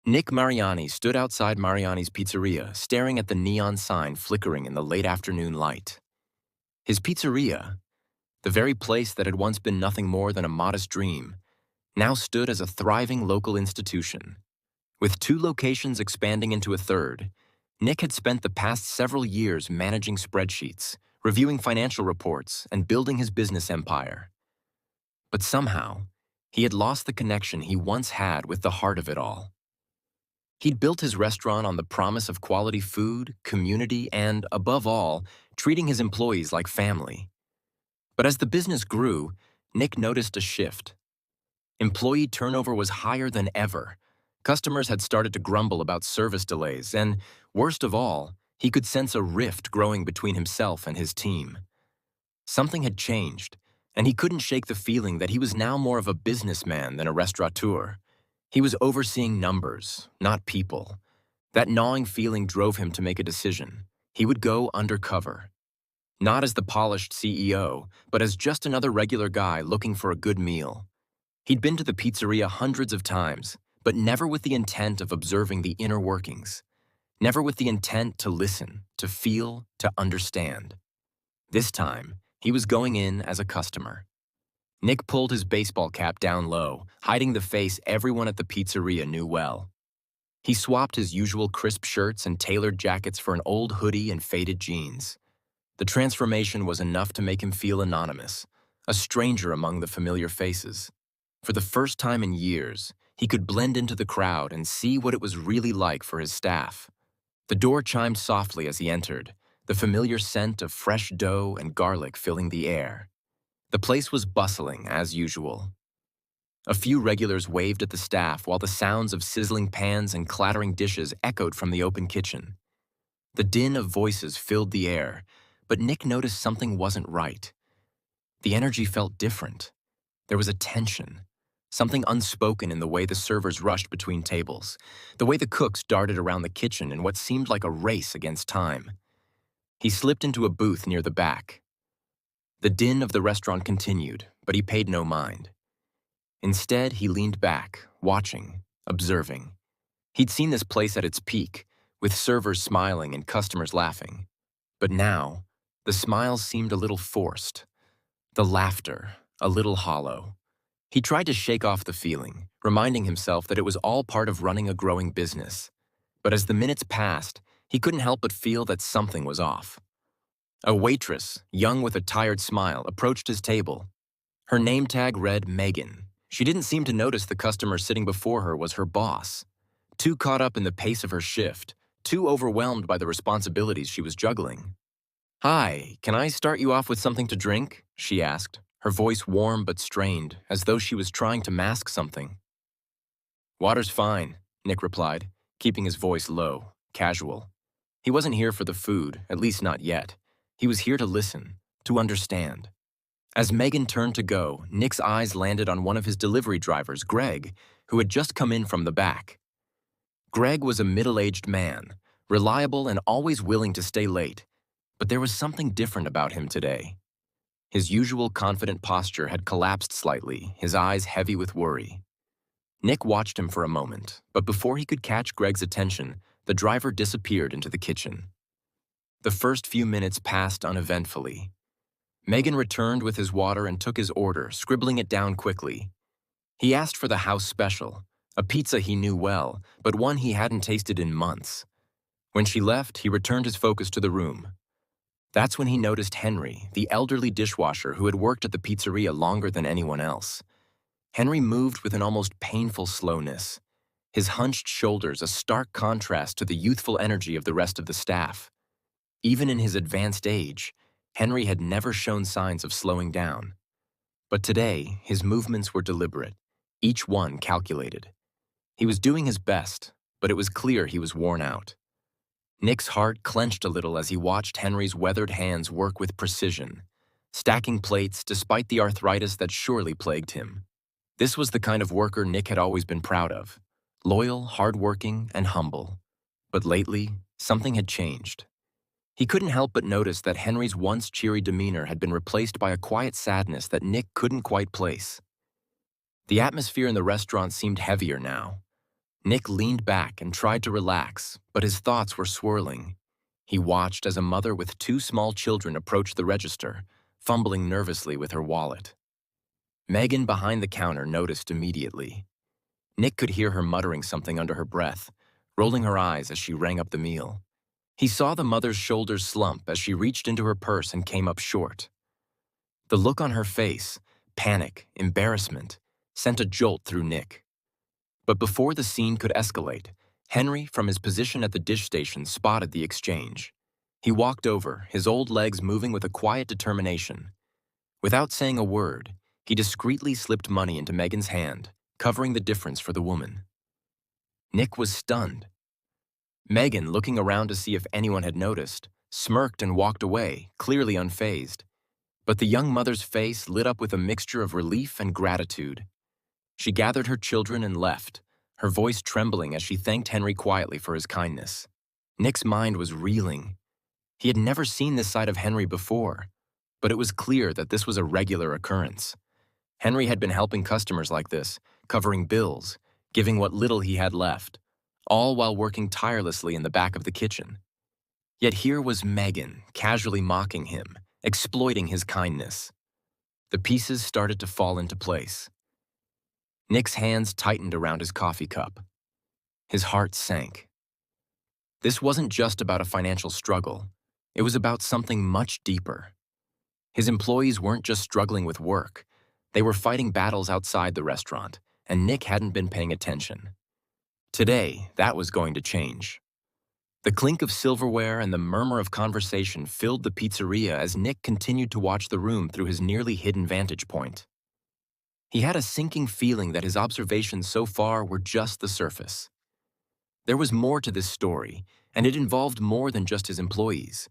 Nick Mariani stood outside Mariani's pizzeria, staring at the neon sign flickering in the late afternoon light. His pizzeria, the very place that had once been nothing more than a modest dream, now stood as a thriving local institution. With two locations expanding into a third, Nick had spent the past several years managing spreadsheets, reviewing financial reports, and building his business empire. But somehow, he had lost the connection he once had with the heart of it all. He'd built his restaurant on the promise of quality food, community, and, above all, treating his employees like family. But as the business grew, Nick noticed a shift. Employee turnover was higher than ever. Customers had started to grumble about service delays, and, worst of all, he could sense a rift growing between himself and his team. Something had changed, and he couldn't shake the feeling that he was now more of a businessman than a restaurateur. He was overseeing numbers, not people. That gnawing feeling drove him to make a decision. He would go undercover. Not as the polished CEO, but as just another regular guy looking for a good meal. He'd been to the pizzeria hundreds of times, but never with the intent of observing the inner workings. Never with the intent to listen, to feel, to understand. This time, he was going in as a customer. Nick pulled his baseball cap down low, hiding the face everyone at the pizzeria knew well. He swapped his usual crisp shirts and tailored jackets for an old hoodie and faded jeans. The transformation was enough to make him feel anonymous, a stranger among the familiar faces. For the first time in years, he could blend into the crowd and see what it was really like for his staff. The door chimed softly as he entered, the familiar scent of fresh dough and garlic filling the air. The place was bustling, as usual. A few regulars waved at the staff while the sounds of sizzling pans and clattering dishes echoed from the open kitchen. The din of voices filled the air, but Nick noticed something wasn't right. The energy felt different. There was a tension, something unspoken in the way the servers rushed between tables, the way the cooks darted around the kitchen in what seemed like a race against time. He slipped into a booth near the back. The din of the restaurant continued, but he paid no mind. Instead, he leaned back, watching, observing. He'd seen this place at its peak, with servers smiling and customers laughing. But now, the smiles seemed a little forced. The laughter, a little hollow. He tried to shake off the feeling, reminding himself that it was all part of running a growing business. But as the minutes passed, he couldn't help but feel that something was off. A waitress, young with a tired smile, approached his table. Her name tag read Megan. She didn't seem to notice the customer sitting before her was her boss. Too caught up in the pace of her shift, too overwhelmed by the responsibilities she was juggling. "Hi, can I start you off with something to drink?" she asked, her voice warm but strained, as though she was trying to mask something. "Water's fine," Nick replied, keeping his voice low, casual. He wasn't here for the food, at least not yet. He was here to listen, to understand. As Megan turned to go, Nick's eyes landed on one of his delivery drivers, Greg, who had just come in from the back. Greg was a middle-aged man, reliable and always willing to stay late, but there was something different about him today. His usual confident posture had collapsed slightly, his eyes heavy with worry. Nick watched him for a moment, but before he could catch Greg's attention, the driver disappeared into the kitchen. The first few minutes passed uneventfully. Megan returned with his water and took his order, scribbling it down quickly. He asked for the house special, a pizza he knew well, but one he hadn't tasted in months. When she left, he returned his focus to the room. That's when he noticed Henry, the elderly dishwasher who had worked at the pizzeria longer than anyone else. Henry moved with an almost painful slowness, his hunched shoulders a stark contrast to the youthful energy of the rest of the staff. Even in his advanced age, Henry had never shown signs of slowing down. But today, his movements were deliberate, each one calculated. He was doing his best, but it was clear he was worn out. Nick's heart clenched a little as he watched Henry's weathered hands work with precision, stacking plates despite the arthritis that surely plagued him. This was the kind of worker Nick had always been proud of, loyal, hardworking, and humble. But lately, something had changed. He couldn't help but notice that Henry's once cheery demeanor had been replaced by a quiet sadness that Nick couldn't quite place. The atmosphere in the restaurant seemed heavier now. Nick leaned back and tried to relax, but his thoughts were swirling. He watched as a mother with two small children approached the register, fumbling nervously with her wallet. Megan behind the counter noticed immediately. Nick could hear her muttering something under her breath, rolling her eyes as she rang up the meal. He saw the mother's shoulders slump as she reached into her purse and came up short. The look on her face, panic, embarrassment, sent a jolt through Nick. But before the scene could escalate, Henry, from his position at the dish station, spotted the exchange. He walked over, his old legs moving with a quiet determination. Without saying a word, he discreetly slipped money into Megan's hand, covering the difference for the woman. Nick was stunned. Megan, looking around to see if anyone had noticed, smirked and walked away, clearly unfazed. But the young mother's face lit up with a mixture of relief and gratitude. She gathered her children and left, her voice trembling as she thanked Henry quietly for his kindness. Nick's mind was reeling. He had never seen this side of Henry before, but it was clear that this was a regular occurrence. Henry had been helping customers like this, covering bills, giving what little he had left, all while working tirelessly in the back of the kitchen. Yet here was Megan, casually mocking him, exploiting his kindness. The pieces started to fall into place. Nick's hands tightened around his coffee cup. His heart sank. This wasn't just about a financial struggle. It was about something much deeper. His employees weren't just struggling with work. They were fighting battles outside the restaurant, and Nick hadn't been paying attention. Today, that was going to change. The clink of silverware and the murmur of conversation filled the pizzeria as Nick continued to watch the room through his nearly hidden vantage point. He had a sinking feeling that his observations so far were just the surface. There was more to this story, and it involved more than just his employees.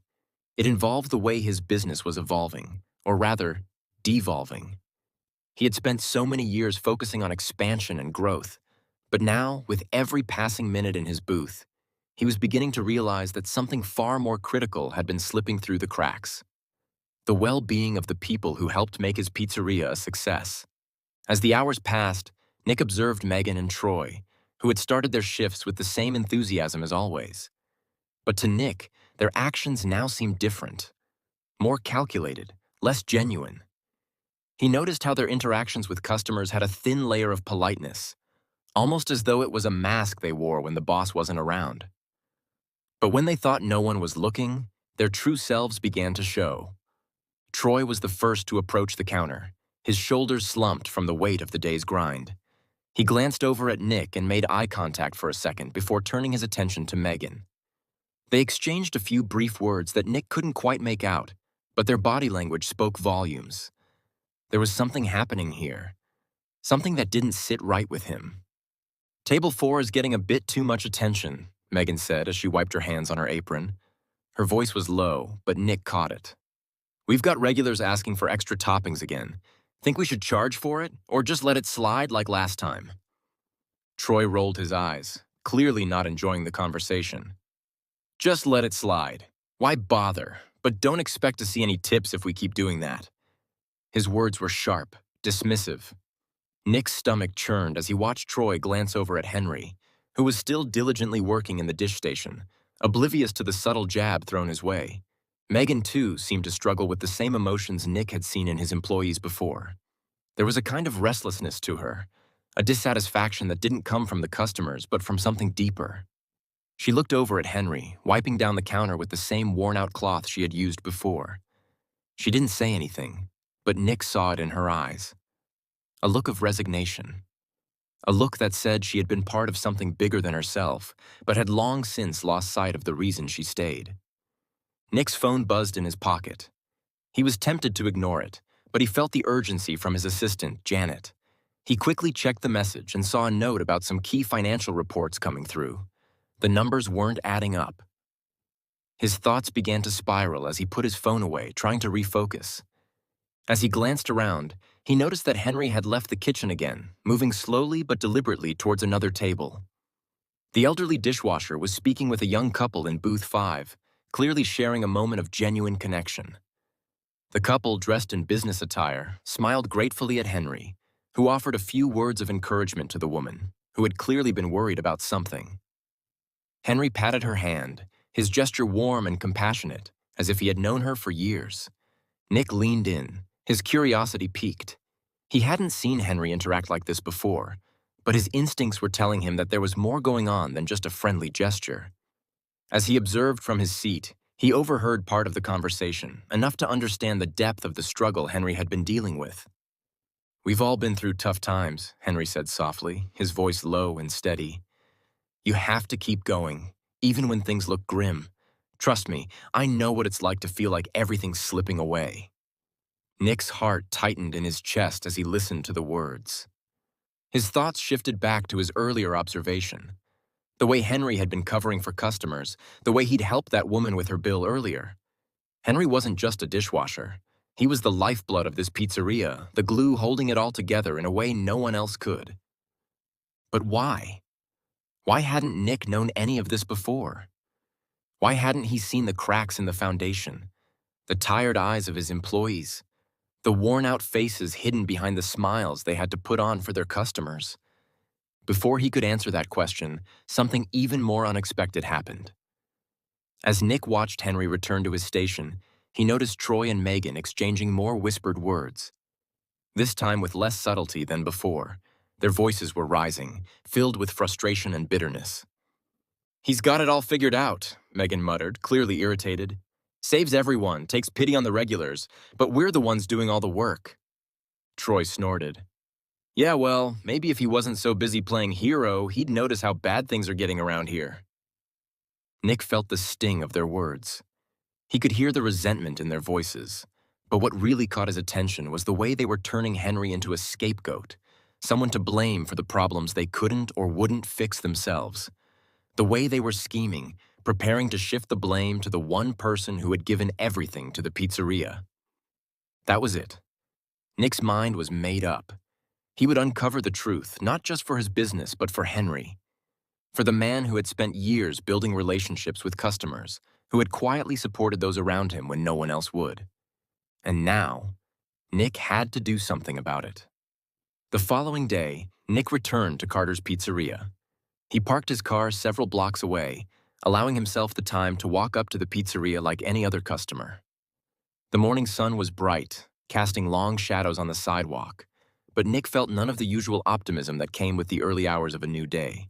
It involved the way his business was evolving, or rather, devolving. He had spent so many years focusing on expansion and growth, but now, with every passing minute in his booth, he was beginning to realize that something far more critical had been slipping through the cracks. The well-being of the people who helped make his pizzeria a success. As the hours passed, Nick observed Megan and Troy, who had started their shifts with the same enthusiasm as always. But to Nick, their actions now seemed different, more calculated, less genuine. He noticed how their interactions with customers had a thin layer of politeness, almost as though it was a mask they wore when the boss wasn't around. But when they thought no one was looking, their true selves began to show. Troy was the first to approach the counter, his shoulders slumped from the weight of the day's grind. He glanced over at Nick and made eye contact for a second before turning his attention to Megan. They exchanged a few brief words that Nick couldn't quite make out, but their body language spoke volumes. There was something happening here, something that didn't sit right with him. "Table 4 is getting a bit too much attention," Megan said as she wiped her hands on her apron. Her voice was low, but Nick caught it. "We've got regulars asking for extra toppings again. Think we should charge for it, or just let it slide like last time?" Troy rolled his eyes, clearly not enjoying the conversation. "Just let it slide. Why bother? But don't expect to see any tips if we keep doing that." His words were sharp, dismissive. Nick's stomach churned as he watched Troy glance over at Henry, who was still diligently working in the dish station, oblivious to the subtle jab thrown his way. Megan, too, seemed to struggle with the same emotions Nick had seen in his employees before. There was a kind of restlessness to her, a dissatisfaction that didn't come from the customers but from something deeper. She looked over at Henry, wiping down the counter with the same worn-out cloth she had used before. She didn't say anything, but Nick saw it in her eyes. A look of resignation. A look that said she had been part of something bigger than herself, but had long since lost sight of the reason she stayed. Nick's phone buzzed in his pocket. He was tempted to ignore it, but he felt the urgency from his assistant, Janet. He quickly checked the message and saw a note about some key financial reports coming through. The numbers weren't adding up. His thoughts began to spiral as he put his phone away, trying to refocus. As he glanced around, he noticed that Henry had left the kitchen again, moving slowly but deliberately towards another table. The elderly dishwasher was speaking with a young couple in booth 5, clearly sharing a moment of genuine connection. The couple, dressed in business attire, smiled gratefully at Henry, who offered a few words of encouragement to the woman. who had clearly been worried about something. Henry patted her hand, his gesture warm and compassionate, as if he had known her for years. Nick leaned in, his curiosity piqued. He hadn't seen Henry interact like this before, but his instincts were telling him that there was more going on than just a friendly gesture. As he observed from his seat, he overheard part of the conversation, enough to understand the depth of the struggle Henry had been dealing with. "We've all been through tough times," Henry said softly, his voice low and steady. "You have to keep going, even when things look grim. Trust me, I know what it's like to feel like everything's slipping away." Nick's heart tightened in his chest as he listened to the words. His thoughts shifted back to his earlier observation. The way Henry had been covering for customers, the way he'd helped that woman with her bill earlier. Henry wasn't just a dishwasher. He was the lifeblood of this pizzeria, the glue holding it all together in a way no one else could. But why? Why hadn't Nick known any of this before? Why hadn't he seen the cracks in the foundation, the tired eyes of his employees, the worn-out faces hidden behind the smiles they had to put on for their customers? Before he could answer that question, something even more unexpected happened. As Nick watched Henry return to his station, he noticed Troy and Megan exchanging more whispered words. This time with less subtlety than before. Their voices were rising, filled with frustration and bitterness. "He's got it all figured out," Megan muttered, clearly irritated. "Saves everyone, takes pity on the regulars, but we're the ones doing all the work." Troy snorted. "Yeah, well, maybe if he wasn't so busy playing hero, he'd notice how bad things are getting around here." Nick felt the sting of their words. He could hear the resentment in their voices. But what really caught his attention was the way they were turning Henry into a scapegoat, someone to blame for the problems they couldn't or wouldn't fix themselves. The way they were scheming, preparing to shift the blame to the one person who had given everything to the pizzeria. That was it. Nick's mind was made up. He would uncover the truth, not just for his business, but for Henry. For the man who had spent years building relationships with customers, who had quietly supported those around him when no one else would. And now, Nick had to do something about it. The following day, Nick returned to Carter's Pizzeria. He parked his car several blocks away, allowing himself the time to walk up to the pizzeria like any other customer. The morning sun was bright, casting long shadows on the sidewalk, but Nick felt none of the usual optimism that came with the early hours of a new day.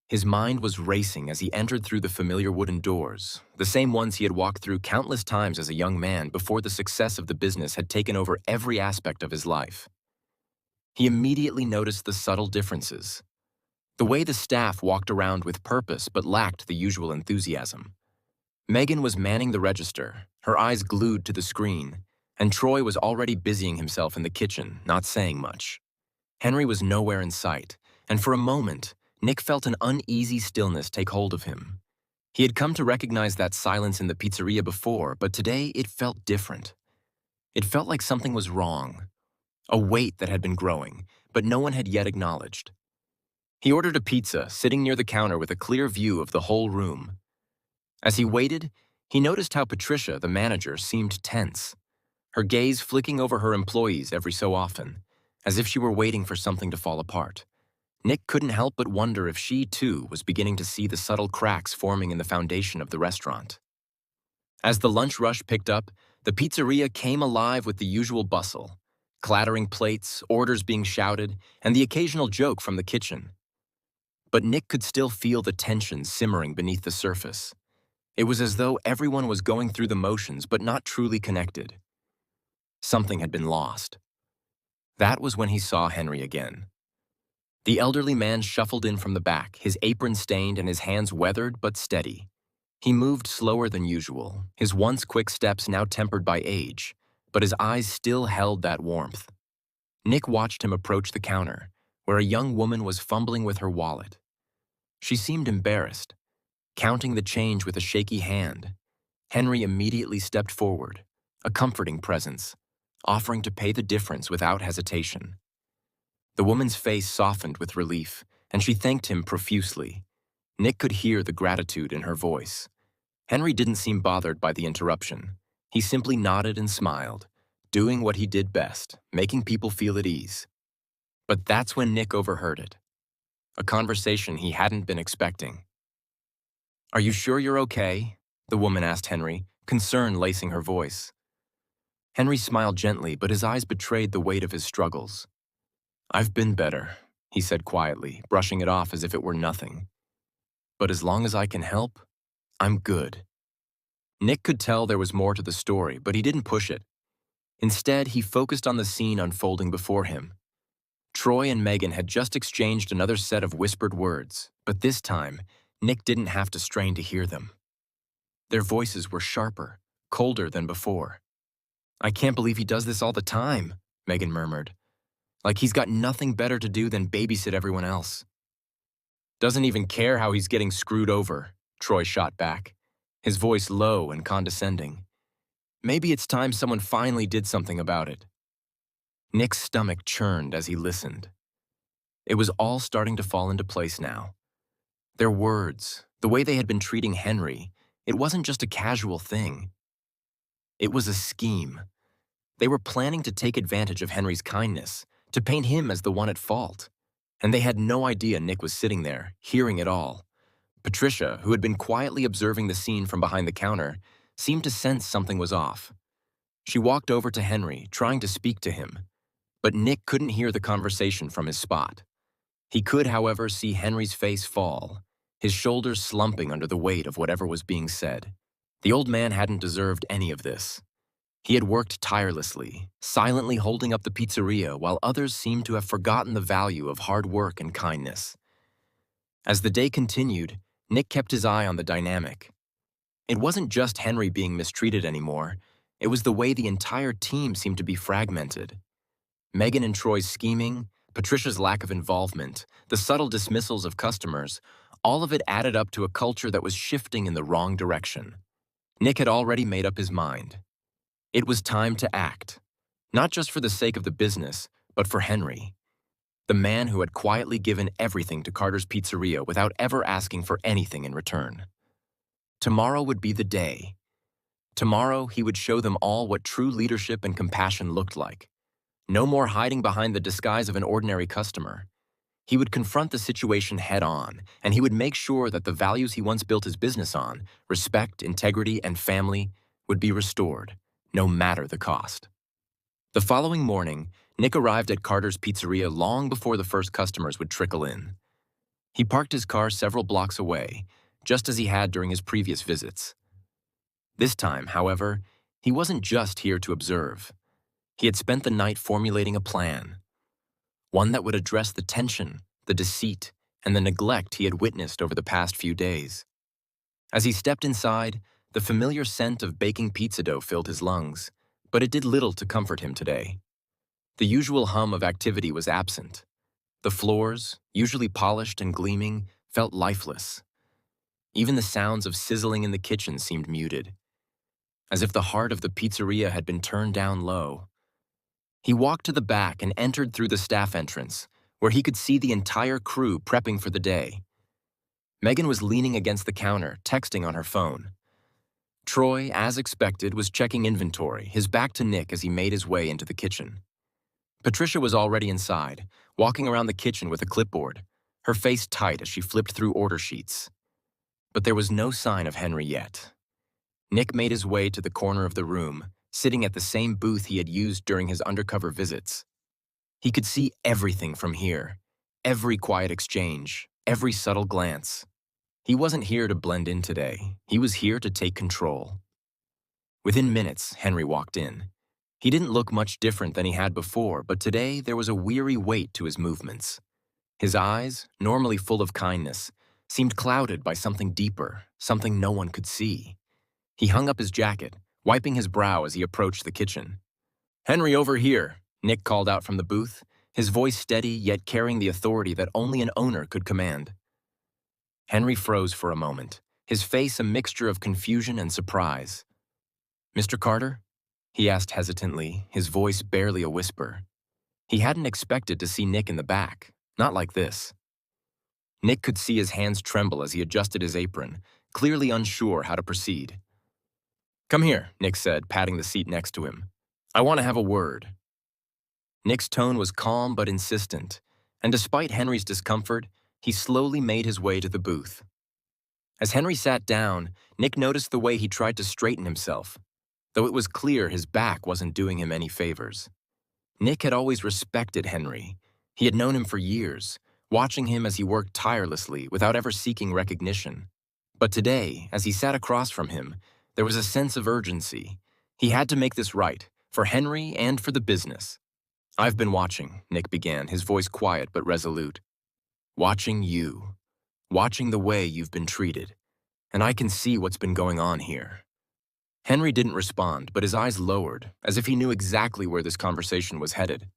His mind was racing as he entered through the familiar wooden doors, the same ones he had walked through countless times as a young man before the success of the business had taken over every aspect of his life. He immediately noticed the subtle differences. The way the staff walked around with purpose but lacked the usual enthusiasm. Megan was manning the register, her eyes glued to the screen, and Troy was already busying himself in the kitchen, not saying much. Henry was nowhere in sight, and for a moment, Nick felt an uneasy stillness take hold of him. He had come to recognize that silence in the pizzeria before, but today it felt different. It felt like something was wrong, a weight that had been growing, but no one had yet acknowledged. He ordered a pizza, sitting near the counter with a clear view of the whole room. As he waited, he noticed how Patricia, the manager, seemed tense, her gaze flicking over her employees every so often, as if she were waiting for something to fall apart. Nick couldn't help but wonder if she, too, was beginning to see the subtle cracks forming in the foundation of the restaurant. As the lunch rush picked up, the pizzeria came alive with the usual bustle, clattering plates, orders being shouted, and the occasional joke from the kitchen. But Nick could still feel the tension simmering beneath the surface. It was as though everyone was going through the motions but not truly connected. Something had been lost. That was when he saw Henry again. The elderly man shuffled in from the back, his apron stained and his hands weathered but steady. He moved slower than usual, his once quick steps now tempered by age, but his eyes still held that warmth. Nick watched him approach the counter, where a young woman was fumbling with her wallet. She seemed embarrassed, counting the change with a shaky hand. Henry immediately stepped forward, a comforting presence, offering to pay the difference without hesitation. The woman's face softened with relief, and she thanked him profusely. Nick could hear the gratitude in her voice. Henry didn't seem bothered by the interruption. He simply nodded and smiled, doing what he did best, making people feel at ease. But that's when Nick overheard it. a conversation he hadn't been expecting. "Are you sure you're okay?" the woman asked Henry, concern lacing her voice. Henry smiled gently, but his eyes betrayed the weight of his struggles. "I've been better," he said quietly, brushing it off as if it were nothing. "But as long as I can help, I'm good." Nick could tell there was more to the story, but he didn't push it. Instead, he focused on the scene unfolding before him. Troy and Megan had just exchanged another set of whispered words, but this time, Nick didn't have to strain to hear them. Their voices were sharper, colder than before. "I can't believe he does this all the time," Megan murmured. "Like he's got nothing better to do than babysit everyone else." "Doesn't even care how he's getting screwed over," Troy shot back, his voice low and condescending. "Maybe it's time someone finally did something about it." Nick's stomach churned as he listened. It was all starting to fall into place now. Their words, the way they had been treating Henry, it wasn't just a casual thing. It was a scheme. They were planning to take advantage of Henry's kindness, to paint him as the one at fault. And they had no idea Nick was sitting there, hearing it all. Patricia, who had been quietly observing the scene from behind the counter, seemed to sense something was off. She walked over to Henry, trying to speak to him. But Nick couldn't hear the conversation from his spot. He could, however, see Henry's face fall, his shoulders slumping under the weight of whatever was being said. The old man hadn't deserved any of this. He had worked tirelessly, silently holding up the pizzeria while others seemed to have forgotten the value of hard work and kindness. As the day continued, Nick kept his eye on the dynamic. It wasn't just Henry being mistreated anymore, it was the way the entire team seemed to be fragmented. Megan and Troy's scheming, Patricia's lack of involvement, the subtle dismissals of customers, all of it added up to a culture that was shifting in the wrong direction. Nick had already made up his mind. It was time to act, not just for the sake of the business, but for Henry, the man who had quietly given everything to Carter's Pizzeria without ever asking for anything in return. Tomorrow would be the day. Tomorrow, he would show them all what true leadership and compassion looked like. No more hiding behind the disguise of an ordinary customer. He would confront the situation head-on, and he would make sure that the values he once built his business on, respect, integrity, and family, would be restored, no matter the cost. The following morning, Nick arrived at Carter's Pizzeria long before the first customers would trickle in. He parked his car several blocks away, just as he had during his previous visits. This time, however, he wasn't just here to observe. He had spent the night formulating a plan, one that would address the tension, the deceit, and the neglect he had witnessed over the past few days. As he stepped inside, the familiar scent of baking pizza dough filled his lungs, but it did little to comfort him today. The usual hum of activity was absent. The floors, usually polished and gleaming, felt lifeless. Even the sounds of sizzling in the kitchen seemed muted, as if the heart of the pizzeria had been turned down low. He walked to the back and entered through the staff entrance, where he could see the entire crew prepping for the day. Megan was leaning against the counter, texting on her phone. Troy, as expected, was checking inventory, his back to Nick as he made his way into the kitchen. Patricia was already inside, walking around the kitchen with a clipboard, her face tight as she flipped through order sheets. But there was no sign of Henry yet. Nick made his way to the corner of the room, sitting at the same booth he had used during his undercover visits. He could see everything from here, every quiet exchange, every subtle glance. He wasn't here to blend in today. He was here to take control. Within minutes, Henry walked in. He didn't look much different than he had before, but today there was a weary weight to his movements. His eyes, normally full of kindness, seemed clouded by something deeper, something no one could see. He hung up his jacket, wiping his brow as he approached the kitchen. "Henry, over here," Nick called out from the booth, his voice steady yet carrying the authority that only an owner could command. Henry froze for a moment, his face a mixture of confusion and surprise. "Mr. Carter?" he asked hesitantly, his voice barely a whisper. He hadn't expected to see Nick in the back, not like this. Nick could see his hands tremble as he adjusted his apron, clearly unsure how to proceed. "Come here," Nick said, patting the seat next to him. "I want to have a word." Nick's tone was calm but insistent, and despite Henry's discomfort, he slowly made his way to the booth. As Henry sat down, Nick noticed the way he tried to straighten himself, though it was clear his back wasn't doing him any favors. Nick had always respected Henry. He had known him for years, watching him as he worked tirelessly without ever seeking recognition. But today, as he sat across from him, there was a sense of urgency. He had to make this right, for Henry and for the business. "I've been watching," Nick began, his voice quiet but resolute. "Watching you. Watching the way you've been treated. And I can see what's been going on here." Henry didn't respond, but his eyes lowered, as if he knew exactly where this conversation was headed.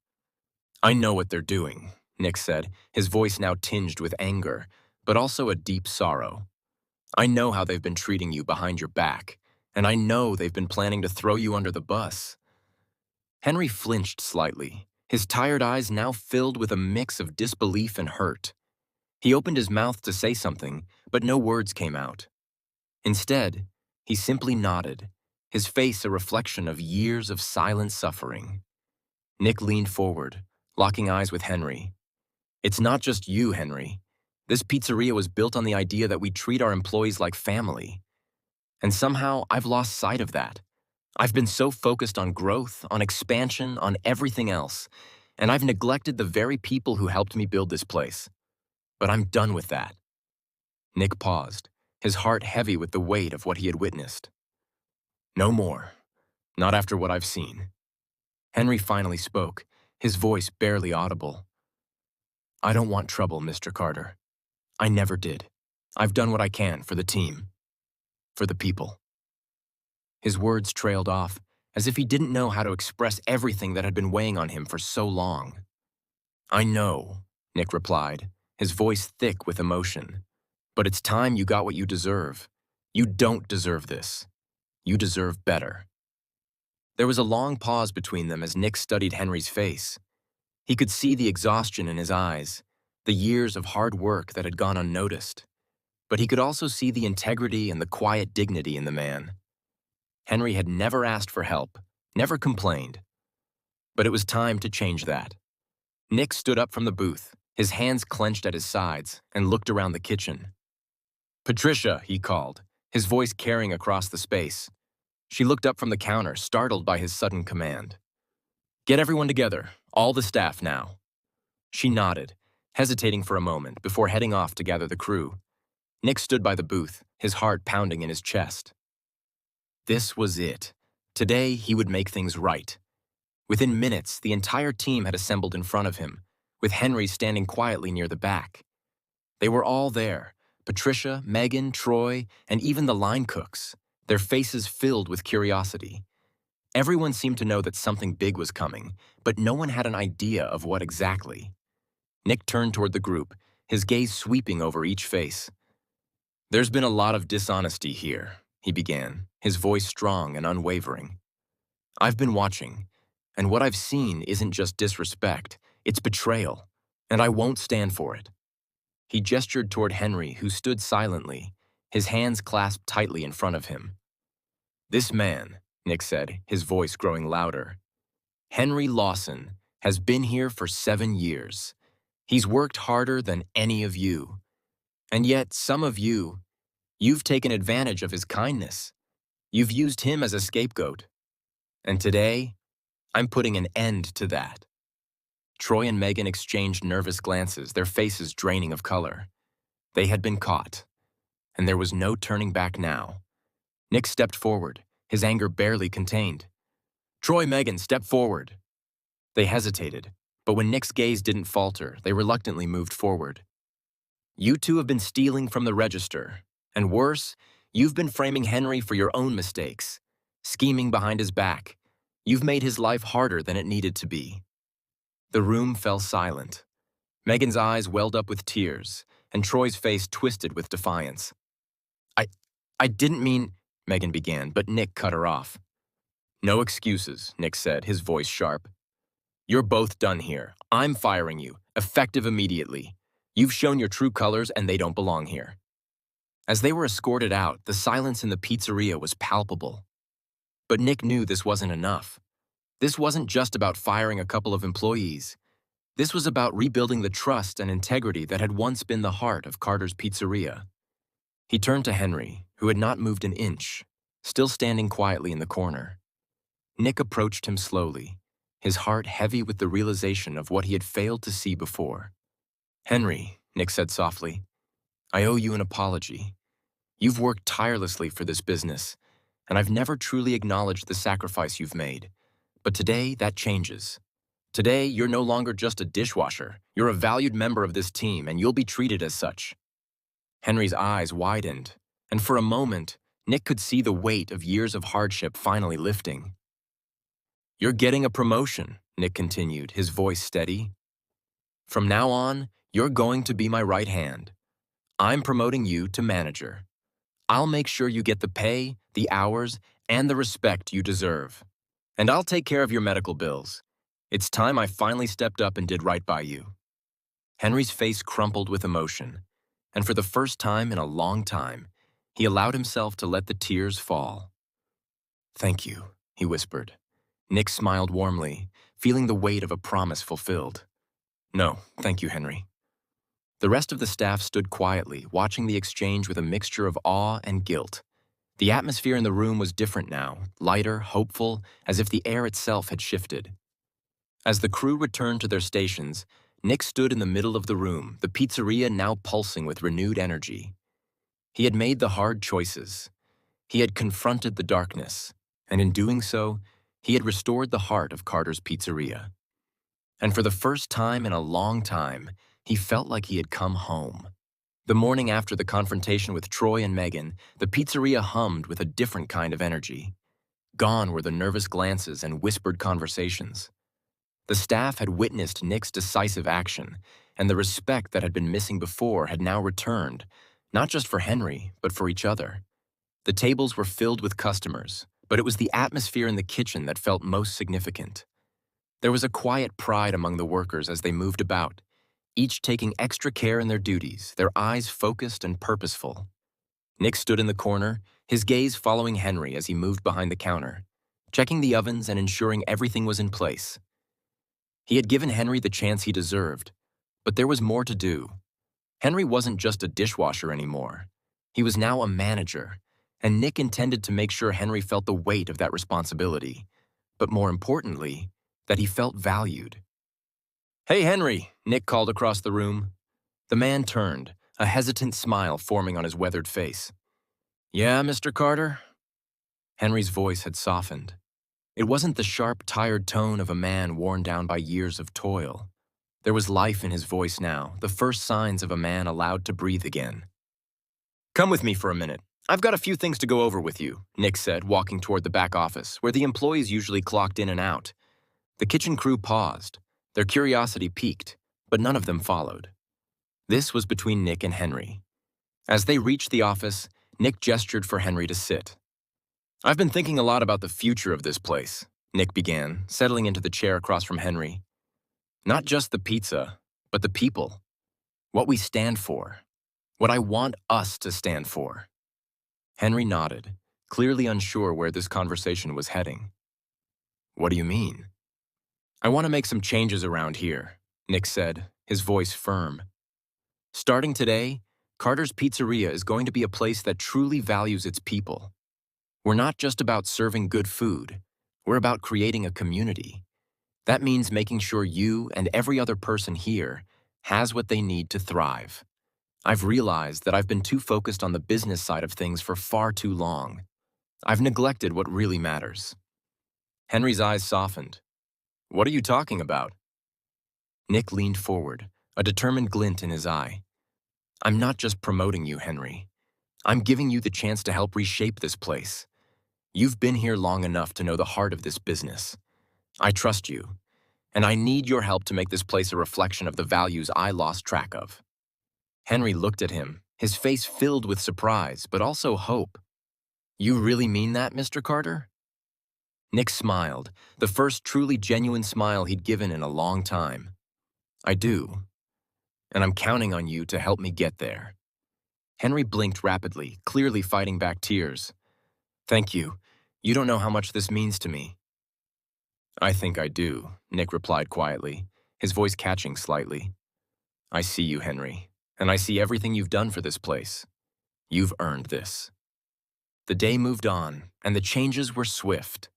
"I know what they're doing," Nick said, his voice now tinged with anger, but also a deep sorrow. "I know how they've been treating you behind your back, and I know they've been planning to throw you under the bus." Henry flinched slightly, his tired eyes now filled with a mix of disbelief and hurt. He opened his mouth to say something, but no words came out. Instead, he simply nodded, his face a reflection of years of silent suffering. Nick leaned forward, locking eyes with Henry. "It's not just you, Henry. This pizzeria was built on the idea that we treat our employees like family. And somehow I've lost sight of that. I've been so focused on growth, on expansion, on everything else, and I've neglected the very people who helped me build this place. But I'm done with that." Nick paused, his heart heavy with the weight of what he had witnessed. "No more. Not after what I've seen." Henry finally spoke, his voice barely audible. "I don't want trouble, Mr. Carter. I never did. I've done what I can for the team. For the people." His words trailed off, as if he didn't know how to express everything that had been weighing on him for so long. "I know," Nick replied, his voice thick with emotion. "But it's time you got what you deserve. You don't deserve this. You deserve better." There was a long pause between them as Nick studied Henry's face. He could see the exhaustion in his eyes, the years of hard work that had gone unnoticed. But he could also see the integrity and the quiet dignity in the man. Henry had never asked for help, never complained. But it was time to change that. Nick stood up from the booth, his hands clenched at his sides, and looked around the kitchen. "Patricia," he called, his voice carrying across the space. She looked up from the counter, startled by his sudden command. "Get everyone together, all the staff now." She nodded, hesitating for a moment before heading off to gather the crew. Nick stood by the booth, his heart pounding in his chest. This was it. Today, he would make things right. Within minutes, the entire team had assembled in front of him, with Henry standing quietly near the back. They were all there, Patricia, Megan, Troy, and even the line cooks, their faces filled with curiosity. Everyone seemed to know that something big was coming, but no one had an idea of what exactly. Nick turned toward the group, his gaze sweeping over each face. "There's been a lot of dishonesty here," he began, his voice strong and unwavering. "I've been watching, and what I've seen isn't just disrespect, it's betrayal, and I won't stand for it." He gestured toward Henry, who stood silently, his hands clasped tightly in front of him. "This man," Nick said, his voice growing louder, "Henry Lawson, has been here for 7 years. He's worked harder than any of you. And yet, some of you, you've taken advantage of his kindness. You've used him as a scapegoat. And today, I'm putting an end to that." Troy and Megan exchanged nervous glances, their faces draining of color. They had been caught, and there was no turning back now. Nick stepped forward, his anger barely contained. "Troy, Megan, step forward." They hesitated, but when Nick's gaze didn't falter, they reluctantly moved forward. "You two have been stealing from the register, and worse, you've been framing Henry for your own mistakes, scheming behind his back. You've made his life harder than it needed to be." The room fell silent. Megan's eyes welled up with tears, and Troy's face twisted with defiance. I, I didn't mean," Megan began, but Nick cut her off. "No excuses," Nick said, his voice sharp. "You're both done here. I'm firing you, effective immediately. You've shown your true colors and they don't belong here." As they were escorted out, the silence in the pizzeria was palpable. But Nick knew this wasn't enough. This wasn't just about firing a couple of employees. This was about rebuilding the trust and integrity that had once been the heart of Carter's Pizzeria. He turned to Henry, who had not moved an inch, still standing quietly in the corner. Nick approached him slowly, his heart heavy with the realization of what he had failed to see before. "Henry," Nick said softly, "I owe you an apology. You've worked tirelessly for this business, and I've never truly acknowledged the sacrifice you've made. But today, that changes. Today, you're no longer just a dishwasher. You're a valued member of this team, and you'll be treated as such." Henry's eyes widened, and for a moment, Nick could see the weight of years of hardship finally lifting. "You're getting a promotion," Nick continued, his voice steady. "From now on, you're going to be my right hand. I'm promoting you to manager. I'll make sure you get the pay, the hours, and the respect you deserve. And I'll take care of your medical bills. It's time I finally stepped up and did right by you." Henry's face crumpled with emotion, and for the first time in a long time, he allowed himself to let the tears fall. "Thank you," he whispered. Nick smiled warmly, feeling the weight of a promise fulfilled. "No, thank you, Henry." The rest of the staff stood quietly, watching the exchange with a mixture of awe and guilt. The atmosphere in the room was different now, lighter, hopeful, as if the air itself had shifted. As the crew returned to their stations, Nick stood in the middle of the room, the pizzeria now pulsing with renewed energy. He had made the hard choices. He had confronted the darkness, and in doing so, he had restored the heart of Carter's Pizzeria. And for the first time in a long time, he felt like he had come home. The morning after the confrontation with Troy and Megan, the pizzeria hummed with a different kind of energy. Gone were the nervous glances and whispered conversations. The staff had witnessed Nick's decisive action, and the respect that had been missing before had now returned, not just for Henry, but for each other. The tables were filled with customers, but it was the atmosphere in the kitchen that felt most significant. There was a quiet pride among the workers as they moved about, each taking extra care in their duties, their eyes focused and purposeful. Nick stood in the corner, his gaze following Henry as he moved behind the counter, checking the ovens and ensuring everything was in place. He had given Henry the chance he deserved, but there was more to do. Henry wasn't just a dishwasher anymore. He was now a manager, and Nick intended to make sure Henry felt the weight of that responsibility, but more importantly, that he felt valued. "Hey, Henry," Nick called across the room. The man turned, a hesitant smile forming on his weathered face. "Yeah, Mr. Carter?" Henry's voice had softened. It wasn't the sharp, tired tone of a man worn down by years of toil. There was life in his voice now, the first signs of a man allowed to breathe again. "Come with me for a minute. I've got a few things to go over with you," Nick said, walking toward the back office, where the employees usually clocked in and out. The kitchen crew paused, their curiosity piqued, but none of them followed. This was between Nick and Henry. As they reached the office, Nick gestured for Henry to sit. "I've been thinking a lot about the future of this place," Nick began, settling into the chair across from Henry. "Not just the pizza, but the people. What we stand for. What I want us to stand for." Henry nodded, clearly unsure where this conversation was heading. "What do you mean?" "I want to make some changes around here," Nick said, his voice firm. "Starting today, Carter's Pizzeria is going to be a place that truly values its people. We're not just about serving good food. We're about creating a community. That means making sure you and every other person here has what they need to thrive. I've realized that I've been too focused on the business side of things for far too long. I've neglected what really matters." Henry's eyes softened. "What are you talking about?" Nick leaned forward, a determined glint in his eye. "I'm not just promoting you, Henry. I'm giving you the chance to help reshape this place. You've been here long enough to know the heart of this business. I trust you, and I need your help to make this place a reflection of the values I lost track of." Henry looked at him, his face filled with surprise, but also hope. "You really mean that, Mr. Carter?" Nick smiled, the first truly genuine smile he'd given in a long time. "I do, and I'm counting on you to help me get there." Henry blinked rapidly, clearly fighting back tears. "Thank you. You don't know how much this means to me." "I think I do," Nick replied quietly, his voice catching slightly. "I see you, Henry, and I see everything you've done for this place. You've earned this." The day moved on, and the changes were swift.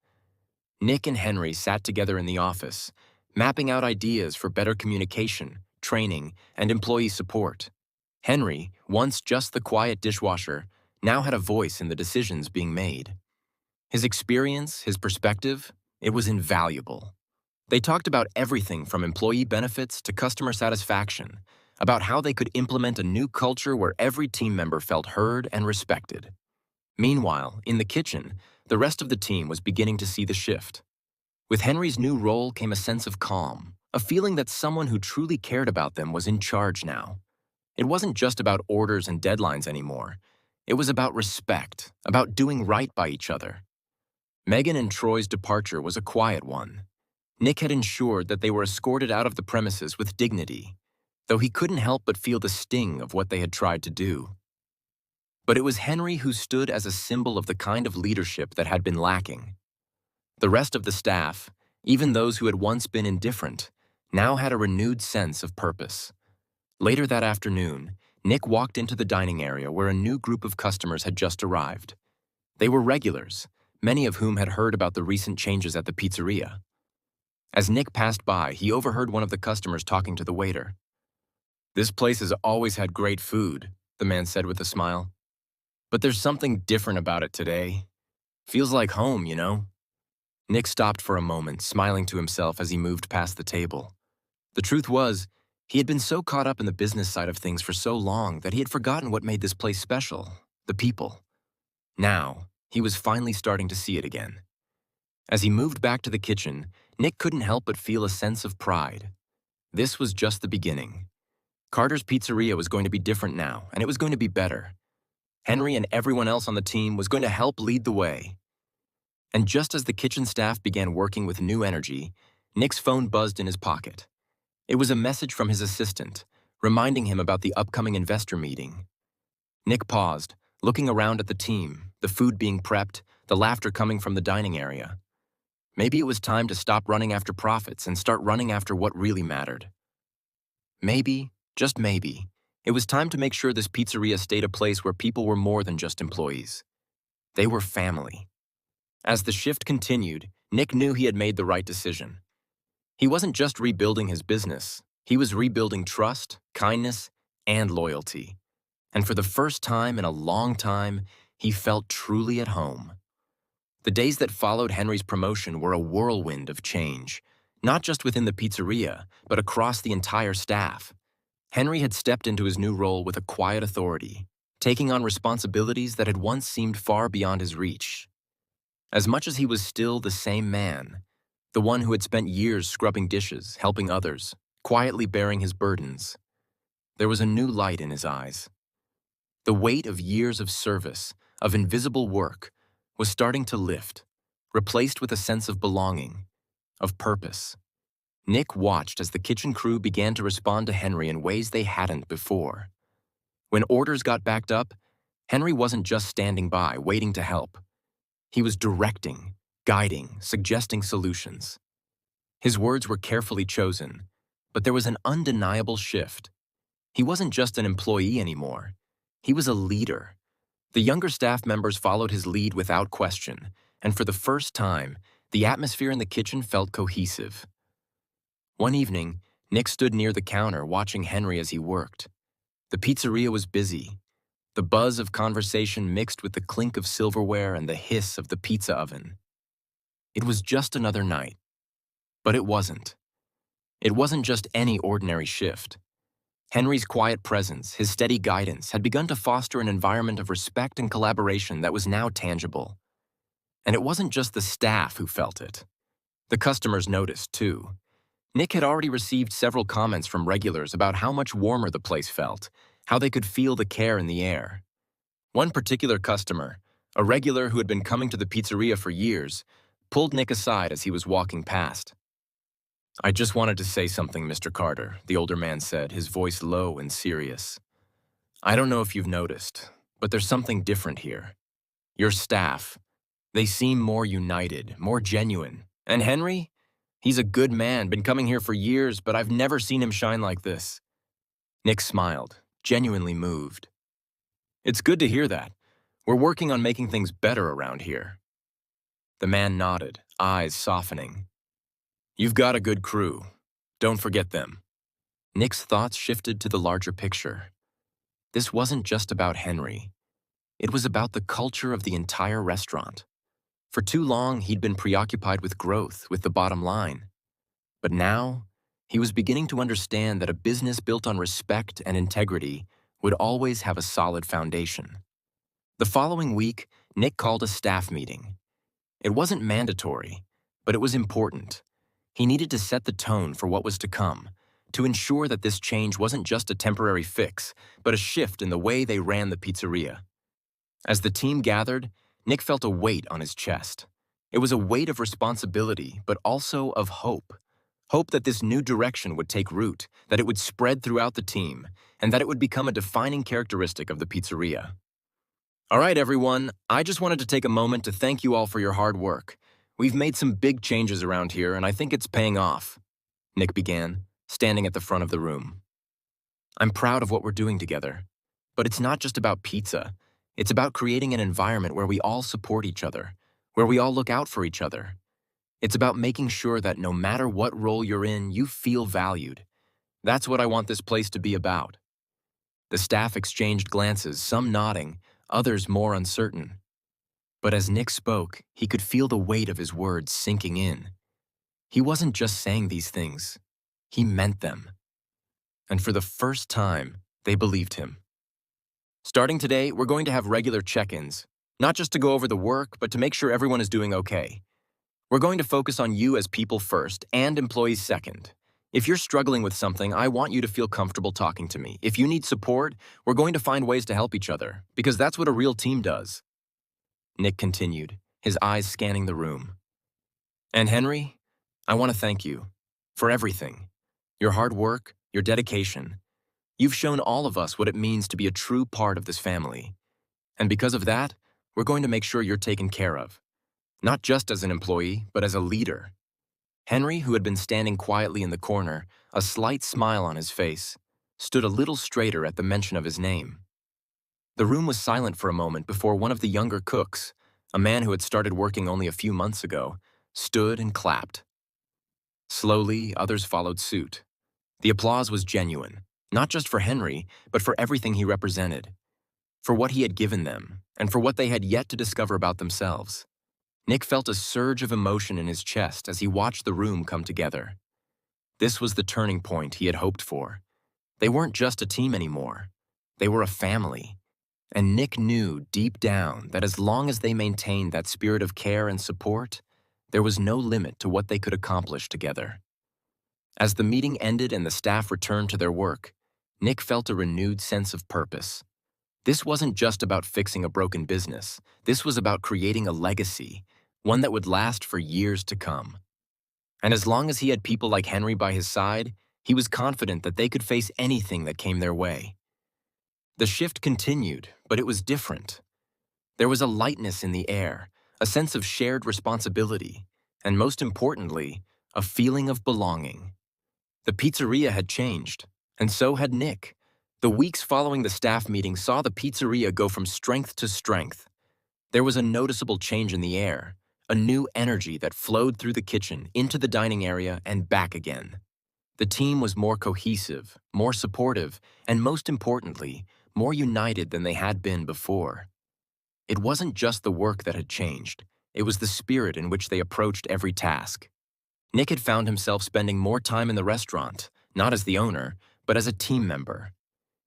Nick and Henry sat together in the office, mapping out ideas for better communication, training, and employee support. Henry, once just the quiet dishwasher, now had a voice in the decisions being made. His experience, his perspective, it was invaluable. They talked about everything from employee benefits to customer satisfaction, about how they could implement a new culture where every team member felt heard and respected. Meanwhile, in the kitchen, the rest of the team was beginning to see the shift. With Henry's new role came a sense of calm, a feeling that someone who truly cared about them was in charge now. It wasn't just about orders and deadlines anymore. It was about respect, about doing right by each other. Megan and Troy's departure was a quiet one. Nick had ensured that they were escorted out of the premises with dignity, though he couldn't help but feel the sting of what they had tried to do. But it was Henry who stood as a symbol of the kind of leadership that had been lacking. The rest of the staff, even those who had once been indifferent, now had a renewed sense of purpose. Later that afternoon, Nick walked into the dining area where a new group of customers had just arrived. They were regulars, many of whom had heard about the recent changes at the pizzeria. As Nick passed by, he overheard one of the customers talking to the waiter. "This place has always had great food," the man said with a smile. "But there's something different about it today. Feels like home, you know?" Nick stopped for a moment, smiling to himself as he moved past the table. The truth was, he had been so caught up in the business side of things for so long that he had forgotten what made this place special, the people. Now, he was finally starting to see it again. As he moved back to the kitchen, Nick couldn't help but feel a sense of pride. This was just the beginning. Carter's Pizzeria was going to be different now, and it was going to be better. Henry and everyone else on the team was going to help lead the way. And just as the kitchen staff began working with new energy, Nick's phone buzzed in his pocket. It was a message from his assistant, reminding him about the upcoming investor meeting. Nick paused, looking around at the team, the food being prepped, the laughter coming from the dining area. Maybe it was time to stop running after profits and start running after what really mattered. Maybe, just maybe, it was time to make sure this pizzeria stayed a place where people were more than just employees. They were family. As the shift continued, Nick knew he had made the right decision. He wasn't just rebuilding his business, he was rebuilding trust, kindness, and loyalty. And for the first time in a long time, he felt truly at home. The days that followed Henry's promotion were a whirlwind of change, not just within the pizzeria, but across the entire staff. Henry had stepped into his new role with a quiet authority, taking on responsibilities that had once seemed far beyond his reach. As much as he was still the same man, the one who had spent years scrubbing dishes, helping others, quietly bearing his burdens, there was a new light in his eyes. The weight of years of service, of invisible work, was starting to lift, replaced with a sense of belonging, of purpose. Nick watched as the kitchen crew began to respond to Henry in ways they hadn't before. When orders got backed up, Henry wasn't just standing by, waiting to help. He was directing, guiding, suggesting solutions. His words were carefully chosen, but there was an undeniable shift. He wasn't just an employee anymore. He was a leader. The younger staff members followed his lead without question, and for the first time, the atmosphere in the kitchen felt cohesive. One evening, Nick stood near the counter watching Henry as he worked. The pizzeria was busy. The buzz of conversation mixed with the clink of silverware and the hiss of the pizza oven. It was just another night. But it wasn't. It wasn't just any ordinary shift. Henry's quiet presence, his steady guidance, had begun to foster an environment of respect and collaboration that was now tangible. And it wasn't just the staff who felt it. The customers noticed, too. Nick had already received several comments from regulars about how much warmer the place felt, how they could feel the care in the air. One particular customer, a regular who had been coming to the pizzeria for years, pulled Nick aside as he was walking past. "I just wanted to say something, Mr. Carter," the older man said, his voice low and serious. "I don't know if you've noticed, but there's something different here. Your staff, they seem more united, more genuine. And Henry, He's a good man, been coming here for years, but I've never seen him shine like this. Nick smiled, genuinely moved. It's good to hear that. We're working on making things better around here. The man nodded, eyes softening. You've got a good crew. Don't forget them. Nick's thoughts shifted to the larger picture. This wasn't just about Henry. It was about the culture of the entire restaurant. For too long, he'd been preoccupied with growth, with the bottom line. But now, he was beginning to understand that a business built on respect and integrity would always have a solid foundation. The following week, Nick called a staff meeting. It wasn't mandatory, but it was important. He needed to set the tone for what was to come, to ensure that this change wasn't just a temporary fix, but a shift in the way they ran the pizzeria. As the team gathered, Nick felt a weight on his chest. It was a weight of responsibility, but also of hope. Hope that this new direction would take root, that it would spread throughout the team, and that it would become a defining characteristic of the pizzeria. All right, everyone, I just wanted to take a moment to thank you all for your hard work. We've made some big changes around here, and I think it's paying off, Nick began, standing at the front of the room. I'm proud of what we're doing together. But it's not just about pizza. It's about creating an environment where we all support each other, where we all look out for each other. It's about making sure that no matter what role you're in, you feel valued. That's what I want this place to be about. The staff exchanged glances, some nodding, others more uncertain. But as Nick spoke, he could feel the weight of his words sinking in. He wasn't just saying these things. He meant them. And for the first time, they believed him. Starting today, we're going to have regular check-ins, not just to go over the work, but to make sure everyone is doing okay. We're going to focus on you as people first and employees second. If you're struggling with something, I want you to feel comfortable talking to me. If you need support, we're going to find ways to help each other, because that's what a real team does. Nick continued, his eyes scanning the room. And Henry, I want to thank you for everything. Your hard work, your dedication. You've shown all of us what it means to be a true part of this family. And because of that, we're going to make sure you're taken care of. Not just as an employee, but as a leader. Henry, who had been standing quietly in the corner, a slight smile on his face, stood a little straighter at the mention of his name. The room was silent for a moment before one of the younger cooks, a man who had started working only a few months ago, stood and clapped. Slowly, others followed suit. The applause was genuine, not just for Henry, but for everything he represented, for what he had given them, and for what they had yet to discover about themselves. Nick felt a surge of emotion in his chest as he watched the room come together. This was the turning point he had hoped for. They weren't just a team anymore. They were a family. And Nick knew deep down that as long as they maintained that spirit of care and support, there was no limit to what they could accomplish together. As the meeting ended and the staff returned to their work, Nick felt a renewed sense of purpose. This wasn't just about fixing a broken business. This was about creating a legacy, one that would last for years to come. And as long as he had people like Henry by his side, he was confident that they could face anything that came their way. The shift continued, but it was different. There was a lightness in the air, a sense of shared responsibility, and most importantly, a feeling of belonging. The pizzeria had changed, and so had Nick. The weeks following the staff meeting saw the pizzeria go from strength to strength. There was a noticeable change in the air, a new energy that flowed through the kitchen, into the dining area, and back again. The team was more cohesive, more supportive, and most importantly, more united than they had been before. It wasn't just the work that had changed. It was the spirit in which they approached every task. Nick had found himself spending more time in the restaurant, not as the owner, but as a team member.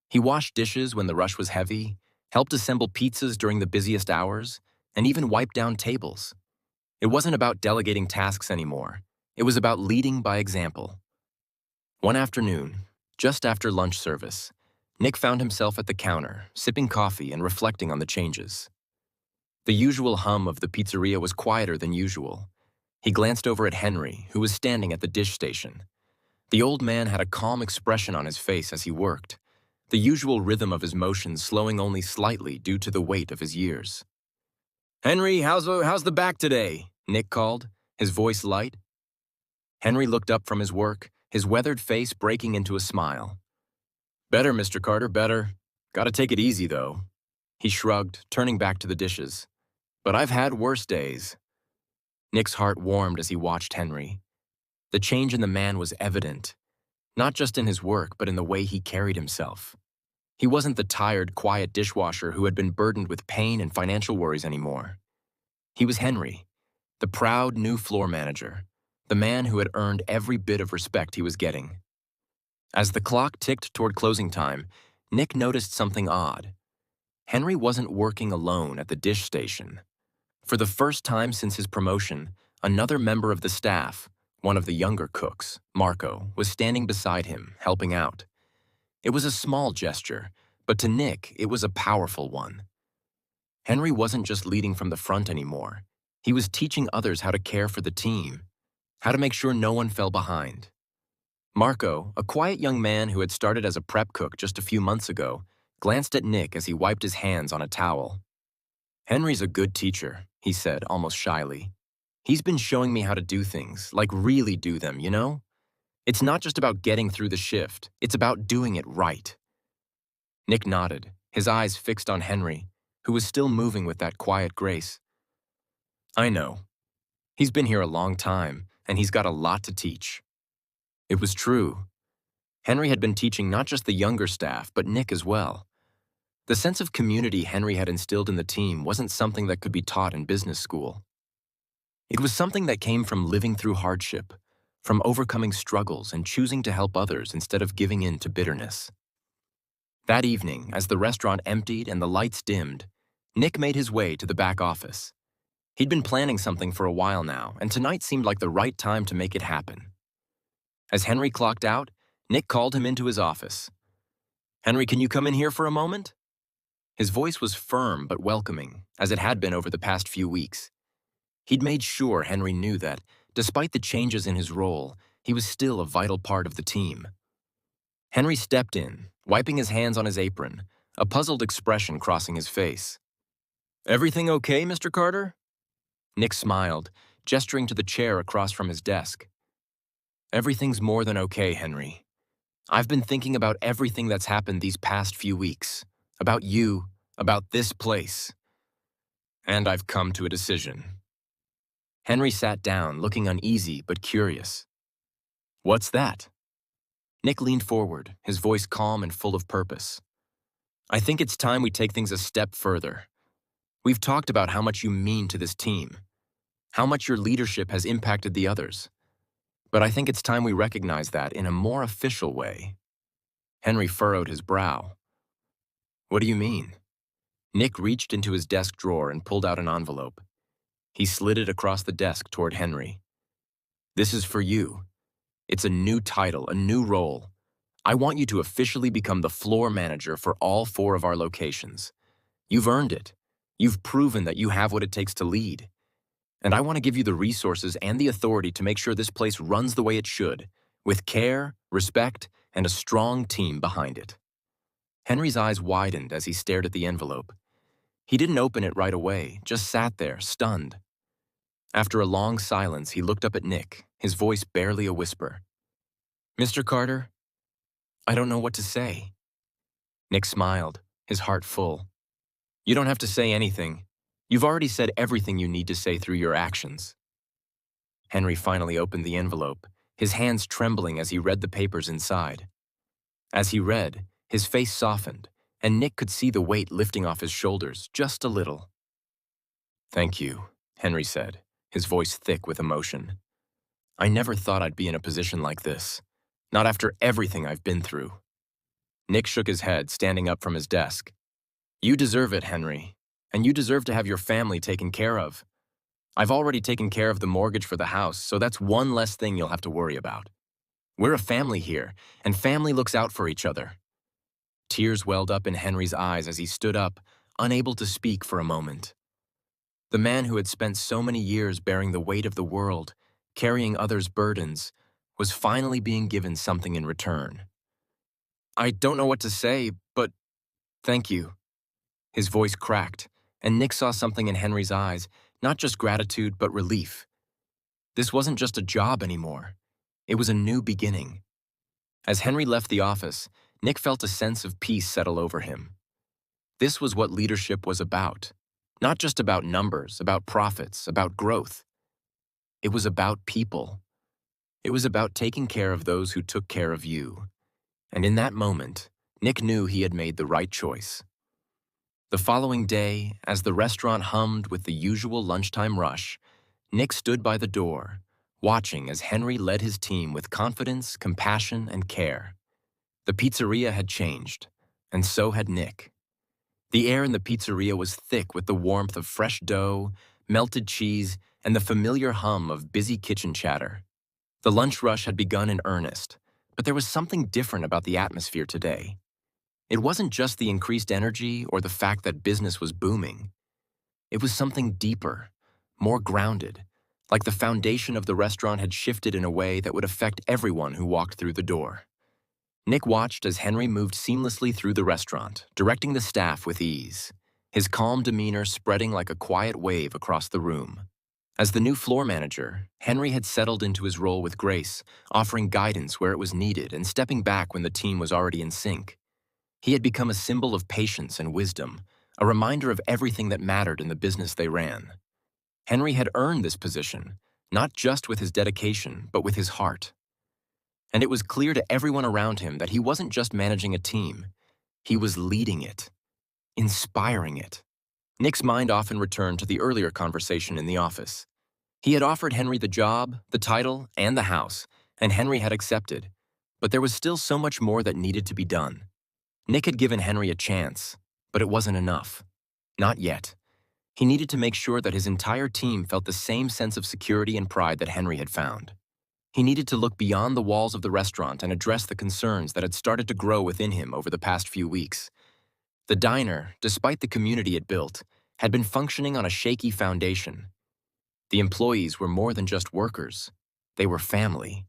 He washed dishes when the rush was heavy, helped assemble pizzas during the busiest hours, and even wiped down tables. It wasn't about delegating tasks anymore. It was about leading by example. One afternoon, just after lunch service, Nick found himself at the counter, sipping coffee and reflecting on the changes. The usual hum of the pizzeria was quieter than usual. He glanced over at Henry, who was standing at the dish station. The old man had a calm expression on his face as he worked, the usual rhythm of his motions slowing only slightly due to the weight of his years. "Henry, how's the back today?" Nick called, his voice light. Henry looked up from his work, his weathered face breaking into a smile. "Better, Mr. Carter, better. Gotta take it easy, though." He shrugged, turning back to the dishes. "But I've had worse days." Nick's heart warmed as he watched Henry. The change in the man was evident, not just in his work, but in the way he carried himself. He wasn't the tired, quiet dishwasher who had been burdened with pain and financial worries anymore. He was Henry, the proud new floor manager, the man who had earned every bit of respect he was getting. As the clock ticked toward closing time, Nick noticed something odd. Henry wasn't working alone at the dish station. For the first time since his promotion, another member of the staff, one of the younger cooks, Marco, was standing beside him, helping out. It was a small gesture, but to Nick, it was a powerful one. Henry wasn't just leading from the front anymore. He was teaching others how to care for the team, how to make sure no one fell behind. Marco, a quiet young man who had started as a prep cook just a few months ago, glanced at Nick as he wiped his hands on a towel. "Henry's a good teacher," he said, almost shyly. "He's been showing me how to do things, like really do them, you know? It's not just about getting through the shift, it's about doing it right." Nick nodded, his eyes fixed on Henry, who was still moving with that quiet grace. "I know. He's been here a long time, and he's got a lot to teach." It was true. Henry had been teaching not just the younger staff, but Nick as well. The sense of community Henry had instilled in the team wasn't something that could be taught in business school. It was something that came from living through hardship, from overcoming struggles and choosing to help others instead of giving in to bitterness. That evening, as the restaurant emptied and the lights dimmed, Nick made his way to the back office. He'd been planning something for a while now, and tonight seemed like the right time to make it happen. As Henry clocked out, Nick called him into his office. "Henry, can you come in here for a moment?" His voice was firm but welcoming, as it had been over the past few weeks. He'd made sure Henry knew that, despite the changes in his role, he was still a vital part of the team. Henry stepped in, wiping his hands on his apron, a puzzled expression crossing his face. "Everything okay, Mr. Carter?" Nick smiled, gesturing to the chair across from his desk. "Everything's more than okay, Henry. I've been thinking about everything that's happened these past few weeks, about you, about this place. And I've come to a decision." Henry sat down, looking uneasy but curious. "What's that?" Nick leaned forward, his voice calm and full of purpose. "I think it's time we take things a step further. We've talked about how much you mean to this team, how much your leadership has impacted the others. But I think it's time we recognize that in a more official way." Henry furrowed his brow. "What do you mean?" Nick reached into his desk drawer and pulled out an envelope. He slid it across the desk toward Henry. "This is for you. It's a new title, a new role. I want you to officially become the floor manager for all 4 of our locations. You've earned it. You've proven that you have what it takes to lead. And I want to give you the resources and the authority to make sure this place runs the way it should, with care, respect, and a strong team behind it." Henry's eyes widened as he stared at the envelope. He didn't open it right away, just sat there, stunned. After a long silence, he looked up at Nick, his voice barely a whisper. "Mr. Carter, I don't know what to say." Nick smiled, his heart full. "You don't have to say anything. You've already said everything you need to say through your actions." Henry finally opened the envelope, his hands trembling as he read the papers inside. As he read, his face softened, and Nick could see the weight lifting off his shoulders just a little. "Thank you," Henry said, his voice thick with emotion. "I never thought I'd be in a position like this, not after everything I've been through." Nick shook his head, standing up from his desk. "You deserve it, Henry, and you deserve to have your family taken care of. I've already taken care of the mortgage for the house, so that's one less thing you'll have to worry about. We're a family here, and family looks out for each other." Tears welled up in Henry's eyes as he stood up, unable to speak for a moment. The man who had spent so many years bearing the weight of the world, carrying others' burdens, was finally being given something in return. "I don't know what to say, but thank you." His voice cracked, and Nick saw something in Henry's eyes, not just gratitude, but relief. This wasn't just a job anymore. It was a new beginning. As Henry left the office, Nick felt a sense of peace settle over him. This was what leadership was about. Not just about numbers, about profits, about growth. It was about people. It was about taking care of those who took care of you. And in that moment, Nick knew he had made the right choice. The following day, as the restaurant hummed with the usual lunchtime rush, Nick stood by the door, watching as Henry led his team with confidence, compassion, and care. The pizzeria had changed, and so had Nick. The air in the pizzeria was thick with the warmth of fresh dough, melted cheese, and the familiar hum of busy kitchen chatter. The lunch rush had begun in earnest, but there was something different about the atmosphere today. It wasn't just the increased energy or the fact that business was booming. It was something deeper, more grounded, like the foundation of the restaurant had shifted in a way that would affect everyone who walked through the door. Nick watched as Henry moved seamlessly through the restaurant, directing the staff with ease, his calm demeanor spreading like a quiet wave across the room. As the new floor manager, Henry had settled into his role with grace, offering guidance where it was needed and stepping back when the team was already in sync. He had become a symbol of patience and wisdom, a reminder of everything that mattered in the business they ran. Henry had earned this position, not just with his dedication, but with his heart. And it was clear to everyone around him that he wasn't just managing a team. He was leading it, inspiring it. Nick's mind often returned to the earlier conversation in the office. He had offered Henry the job, the title, and the house, and Henry had accepted. But there was still so much more that needed to be done. Nick had given Henry a chance, but it wasn't enough. Not yet. He needed to make sure that his entire team felt the same sense of security and pride that Henry had found. He needed to look beyond the walls of the restaurant and address the concerns that had started to grow within him over the past few weeks. The diner, despite the community it built, had been functioning on a shaky foundation. The employees were more than just workers. They were family.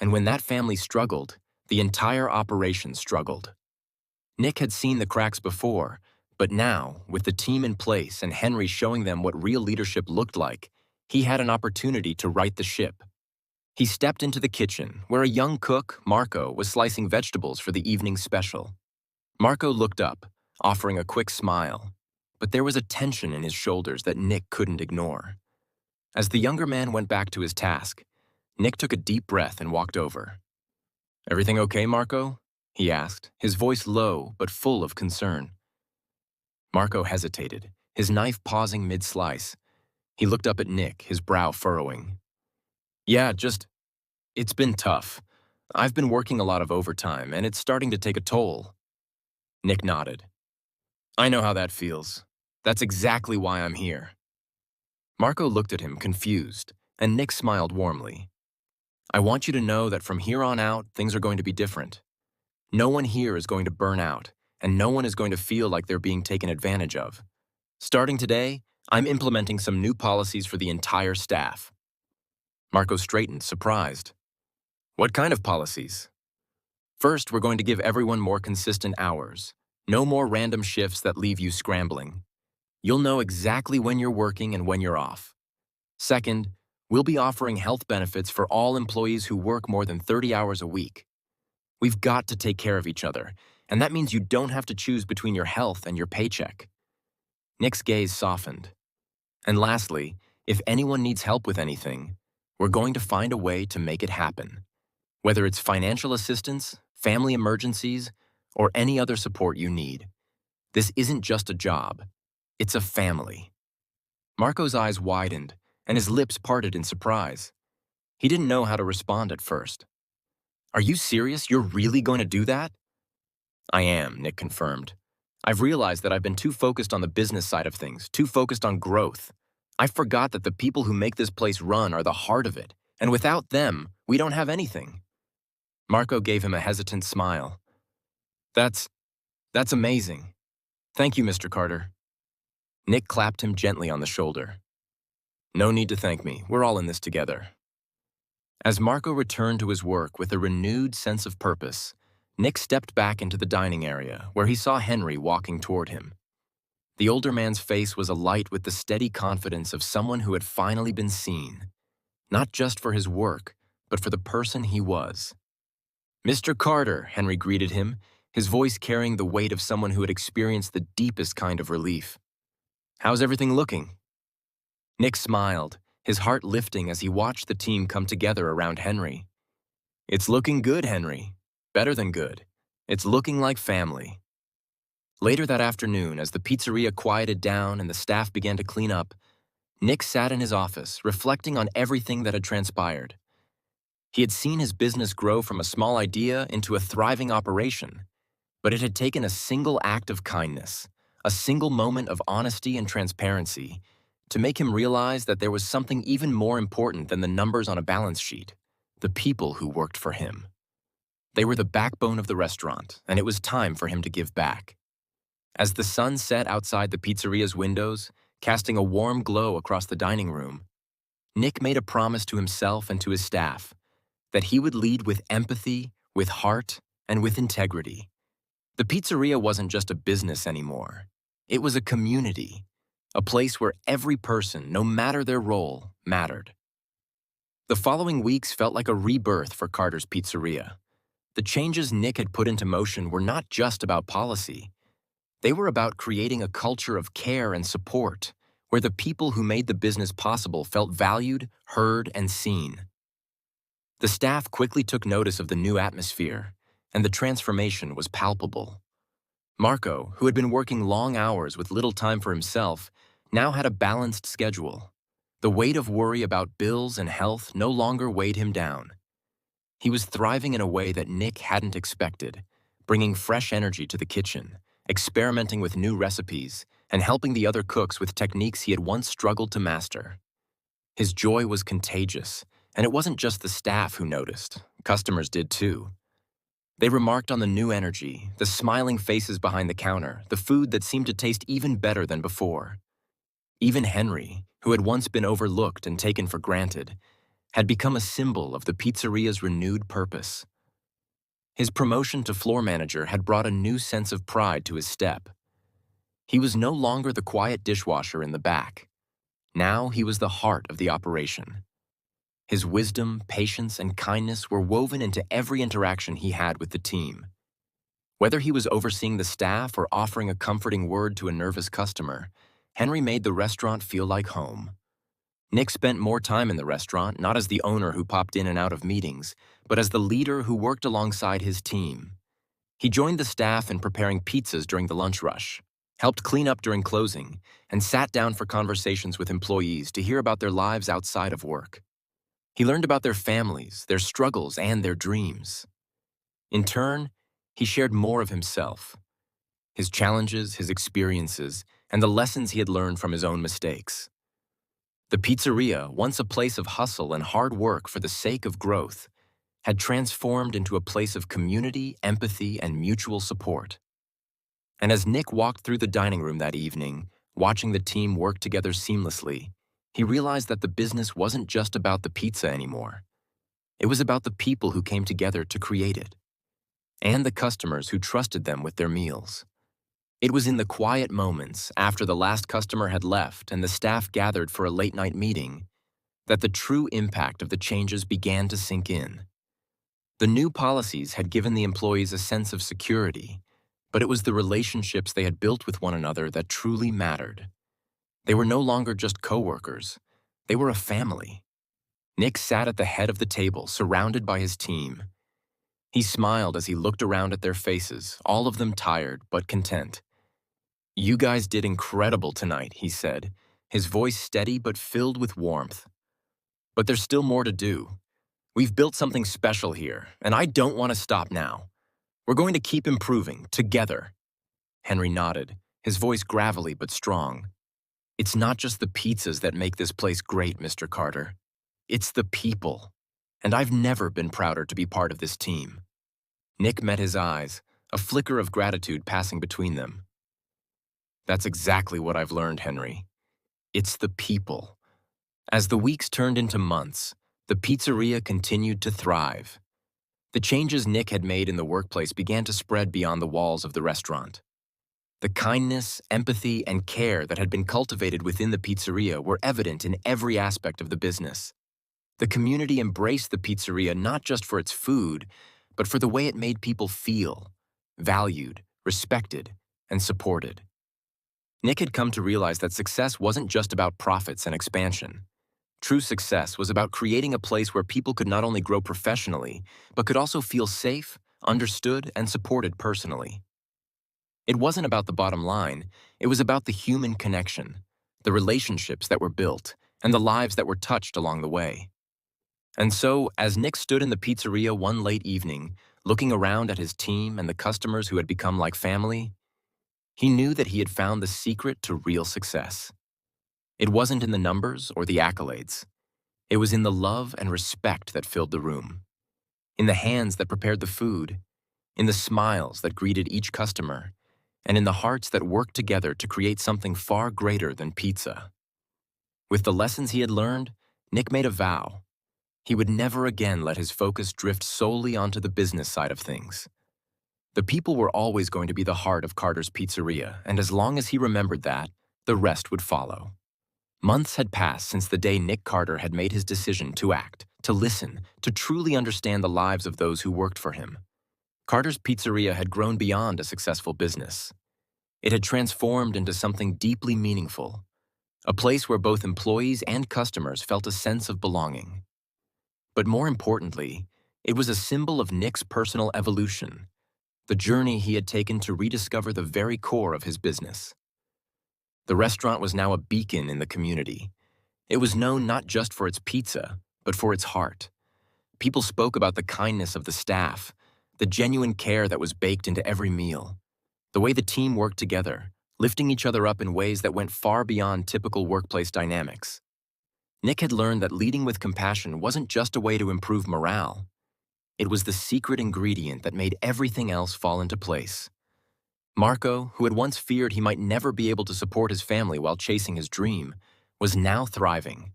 And when that family struggled, the entire operation struggled. Nick had seen the cracks before, but now, with the team in place and Henry showing them what real leadership looked like, he had an opportunity to right the ship. He stepped into the kitchen, where a young cook, Marco, was slicing vegetables for the evening special. Marco looked up, offering a quick smile, but there was a tension in his shoulders that Nick couldn't ignore. As the younger man went back to his task, Nick took a deep breath and walked over. "Everything okay, Marco?" he asked, his voice low but full of concern. Marco hesitated, his knife pausing mid-slice. He looked up at Nick, his brow furrowing. "Yeah, it's been tough. I've been working a lot of overtime, and it's starting to take a toll." Nick nodded. "I know how that feels. That's exactly why I'm here." Marco looked at him, confused, and Nick smiled warmly. "I want you to know that from here on out, things are going to be different. No one here is going to burn out, and no one is going to feel like they're being taken advantage of. Starting today, I'm implementing some new policies for the entire staff." Marco straightened, surprised. "What kind of policies?" "First, we're going to give everyone more consistent hours. No more random shifts that leave you scrambling. You'll know exactly when you're working and when you're off. Second, we'll be offering health benefits for all employees who work more than 30 hours a week. We've got to take care of each other, and that means you don't have to choose between your health and your paycheck." Nick's gaze softened. "And lastly, if anyone needs help with anything, we're going to find a way to make it happen. Whether it's financial assistance, family emergencies, or any other support you need. This isn't just a job. It's a family." Marco's eyes widened, and his lips parted in surprise. He didn't know how to respond at first. "Are you serious? You're really going to do that?" "I am," Nick confirmed. "I've realized that I've been too focused on the business side of things, too focused on growth. I forgot that the people who make this place run are the heart of it, and without them, we don't have anything." Marco gave him a hesitant smile. That's amazing. Thank you, Mr. Carter." Nick clapped him gently on the shoulder. "No need to thank me. We're all in this together." As Marco returned to his work with a renewed sense of purpose, Nick stepped back into the dining area where he saw Henry walking toward him. The older man's face was alight with the steady confidence of someone who had finally been seen, not just for his work, but for the person he was. "Mr. Carter," Henry greeted him, his voice carrying the weight of someone who had experienced the deepest kind of relief. "How's everything looking?" Nick smiled, his heart lifting as he watched the team come together around Henry. "It's looking good, Henry. Better than good. It's looking like family." Later that afternoon, as the pizzeria quieted down and the staff began to clean up, Nick sat in his office, reflecting on everything that had transpired. He had seen his business grow from a small idea into a thriving operation, but it had taken a single act of kindness, a single moment of honesty and transparency, to make him realize that there was something even more important than the numbers on a balance sheet: the people who worked for him. They were the backbone of the restaurant, and it was time for him to give back. As the sun set outside the pizzeria's windows, casting a warm glow across the dining room, Nick made a promise to himself and to his staff that he would lead with empathy, with heart, and with integrity. The pizzeria wasn't just a business anymore. It was a community, a place where every person, no matter their role, mattered. The following weeks felt like a rebirth for Carter's Pizzeria. The changes Nick had put into motion were not just about policy. They were about creating a culture of care and support, where the people who made the business possible felt valued, heard, and seen. The staff quickly took notice of the new atmosphere, and the transformation was palpable. Marco, who had been working long hours with little time for himself, now had a balanced schedule. The weight of worry about bills and health no longer weighed him down. He was thriving in a way that Nick hadn't expected, bringing fresh energy to the kitchen, experimenting with new recipes, and helping the other cooks with techniques he had once struggled to master. His joy was contagious, and it wasn't just the staff who noticed. Customers did too. They remarked on the new energy, the smiling faces behind the counter, the food that seemed to taste even better than before. Even Henry, who had once been overlooked and taken for granted, had become a symbol of the pizzeria's renewed purpose. His promotion to floor manager had brought a new sense of pride to his step. He was no longer the quiet dishwasher in the back. Now he was the heart of the operation. His wisdom, patience, and kindness were woven into every interaction he had with the team. Whether he was overseeing the staff or offering a comforting word to a nervous customer, Henry made the restaurant feel like home. Nick spent more time in the restaurant, not as the owner who popped in and out of meetings, but as the leader who worked alongside his team. He joined the staff in preparing pizzas during the lunch rush, helped clean up during closing, and sat down for conversations with employees to hear about their lives outside of work. He learned about their families, their struggles, and their dreams. In turn, he shared more of himself, his challenges, his experiences, and the lessons he had learned from his own mistakes. The pizzeria, once a place of hustle and hard work for the sake of growth, had transformed into a place of community, empathy, and mutual support. And as Nick walked through the dining room that evening, watching the team work together seamlessly, he realized that the business wasn't just about the pizza anymore. It was about the people who came together to create it, and the customers who trusted them with their meals. It was in the quiet moments, after the last customer had left and the staff gathered for a late-night meeting, that the true impact of the changes began to sink in. The new policies had given the employees a sense of security, but it was the relationships they had built with one another that truly mattered. They were no longer just coworkers. They were a family. Nick sat at the head of the table, surrounded by his team. He smiled as he looked around at their faces, all of them tired but content. "You guys did incredible tonight," he said, his voice steady but filled with warmth. "But there's still more to do. We've built something special here, and I don't want to stop now. We're going to keep improving, together." Henry nodded, his voice gravelly but strong. "It's not just the pizzas that make this place great, Mr. Carter. It's the people. And I've never been prouder to be part of this team." Nick met his eyes, a flicker of gratitude passing between them. "That's exactly what I've learned, Henry. It's the people." As the weeks turned into months, the pizzeria continued to thrive. The changes Nick had made in the workplace began to spread beyond the walls of the restaurant. The kindness, empathy, and care that had been cultivated within the pizzeria were evident in every aspect of the business. The community embraced the pizzeria not just for its food, but for the way it made people feel, valued, respected, and supported. Nick had come to realize that success wasn't just about profits and expansion. True success was about creating a place where people could not only grow professionally, but could also feel safe, understood, and supported personally. It wasn't about the bottom line, it was about the human connection, the relationships that were built, and the lives that were touched along the way. And so, as Nick stood in the pizzeria one late evening, looking around at his team and the customers who had become like family, he knew that he had found the secret to real success. It wasn't in the numbers or the accolades. It was in the love and respect that filled the room, in the hands that prepared the food, in the smiles that greeted each customer, and in the hearts that worked together to create something far greater than pizza. With the lessons he had learned, Nick made a vow. He would never again let his focus drift solely onto the business side of things. The people were always going to be the heart of Carter's Pizzeria, and as long as he remembered that, the rest would follow. Months had passed since the day Nick Carter had made his decision to act, to listen, to truly understand the lives of those who worked for him. Carter's Pizzeria had grown beyond a successful business. It had transformed into something deeply meaningful, a place where both employees and customers felt a sense of belonging. But more importantly, it was a symbol of Nick's personal evolution, the journey he had taken to rediscover the very core of his business. The restaurant was now a beacon in the community. It was known not just for its pizza, but for its heart. People spoke about the kindness of the staff, the genuine care that was baked into every meal, the way the team worked together, lifting each other up in ways that went far beyond typical workplace dynamics. Nick had learned that leading with compassion wasn't just a way to improve morale. It was the secret ingredient that made everything else fall into place. Marco, who had once feared he might never be able to support his family while chasing his dream, was now thriving.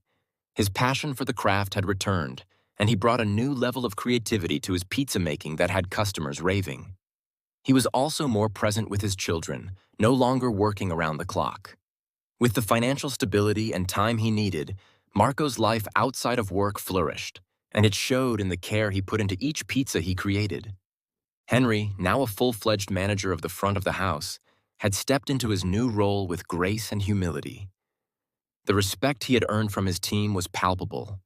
His passion for the craft had returned, and he brought a new level of creativity to his pizza making that had customers raving. He was also more present with his children, no longer working around the clock. With the financial stability and time he needed, Marco's life outside of work flourished, and it showed in the care he put into each pizza he created. Henry, now a full-fledged manager of the front of the house, had stepped into his new role with grace and humility. The respect he had earned from his team was palpable.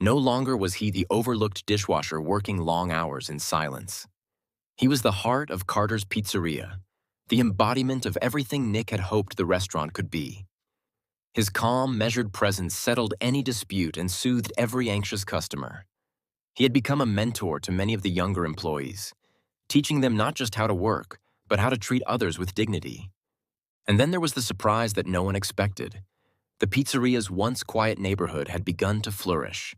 No longer was he the overlooked dishwasher working long hours in silence. He was the heart of Carter's Pizzeria, the embodiment of everything Nick had hoped the restaurant could be. His calm, measured presence settled any dispute and soothed every anxious customer. He had become a mentor to many of the younger employees, teaching them not just how to work, but how to treat others with dignity. And then there was the surprise that no one expected. The pizzeria's once quiet neighborhood had begun to flourish.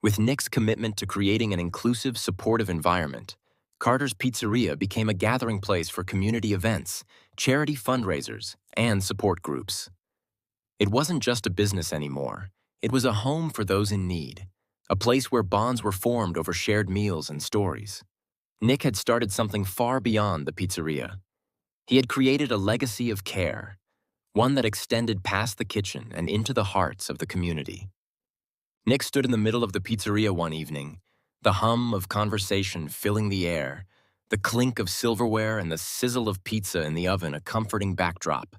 With Nick's commitment to creating an inclusive, supportive environment, Carter's Pizzeria became a gathering place for community events, charity fundraisers, and support groups. It wasn't just a business anymore. It was a home for those in need, a place where bonds were formed over shared meals and stories. Nick had started something far beyond the pizzeria. He had created a legacy of care, one that extended past the kitchen and into the hearts of the community. Nick stood in the middle of the pizzeria one evening, the hum of conversation filling the air, the clink of silverware and the sizzle of pizza in the oven a comforting backdrop.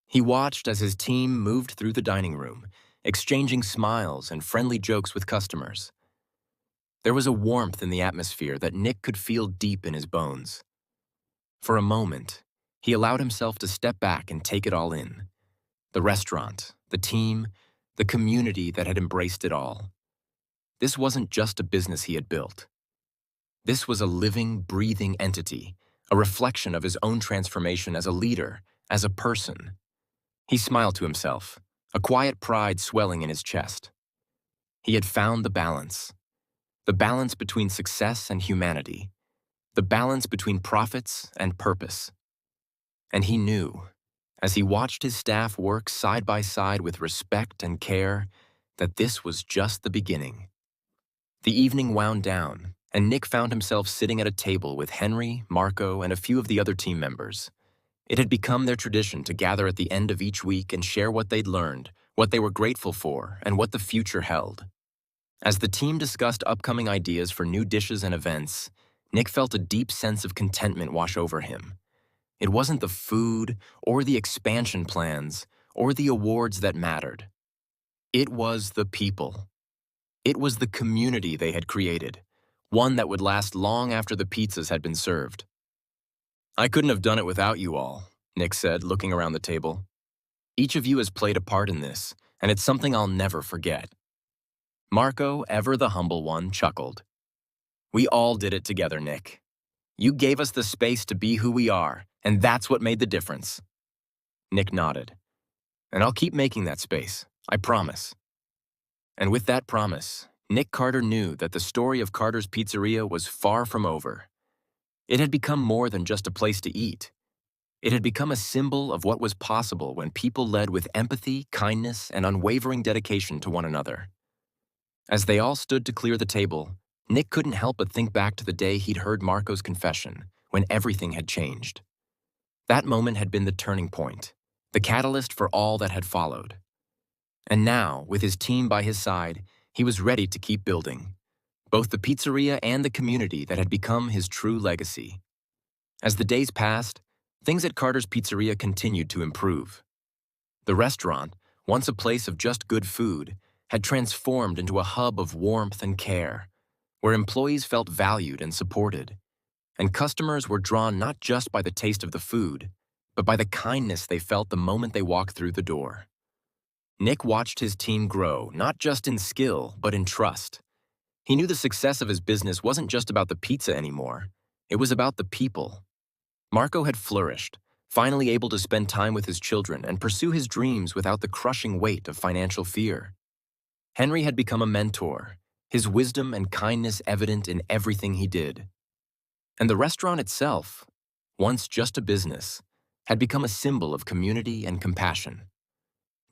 He watched as his team moved through the dining room, exchanging smiles and friendly jokes with customers. There was a warmth in the atmosphere that Nick could feel deep in his bones. For a moment, he allowed himself to step back and take it all in. The restaurant, the team, the community that had embraced it all. This wasn't just a business he had built. This was a living, breathing entity, a reflection of his own transformation as a leader, as a person. He smiled to himself, a quiet pride swelling in his chest. He had found the balance between success and humanity, the balance between profits and purpose. And he knew, as he watched his staff work side by side with respect and care, that this was just the beginning. The evening wound down, and Nick found himself sitting at a table with Henry, Marco, and a few of the other team members. It had become their tradition to gather at the end of each week and share what they'd learned, what they were grateful for, and what the future held. As the team discussed upcoming ideas for new dishes and events, Nick felt a deep sense of contentment wash over him. It wasn't the food, or the expansion plans, or the awards that mattered. It was the people. It was the community they had created, one that would last long after the pizzas had been served. "I couldn't have done it without you all," Nick said, looking around the table. "Each of you has played a part in this, and it's something I'll never forget." Marco, ever the humble one, chuckled. "We all did it together, Nick. You gave us the space to be who we are, and that's what made the difference." Nick nodded. "And I'll keep making that space, I promise." And with that promise, Nick Carter knew that the story of Carter's Pizzeria was far from over. It had become more than just a place to eat. It had become a symbol of what was possible when people led with empathy, kindness, and unwavering dedication to one another. As they all stood to clear the table, Nick couldn't help but think back to the day he'd heard Marco's confession, when everything had changed. That moment had been the turning point, the catalyst for all that had followed. And now, with his team by his side, he was ready to keep building, both the pizzeria and the community that had become his true legacy. As the days passed, things at Carter's Pizzeria continued to improve. The restaurant, once a place of just good food, had transformed into a hub of warmth and care, where employees felt valued and supported, and customers were drawn not just by the taste of the food, but by the kindness they felt the moment they walked through the door. Nick watched his team grow, not just in skill, but in trust. He knew the success of his business wasn't just about the pizza anymore. It was about the people. Marco had flourished, finally able to spend time with his children and pursue his dreams without the crushing weight of financial fear. Henry had become a mentor, his wisdom and kindness evident in everything he did. And the restaurant itself, once just a business, had become a symbol of community and compassion.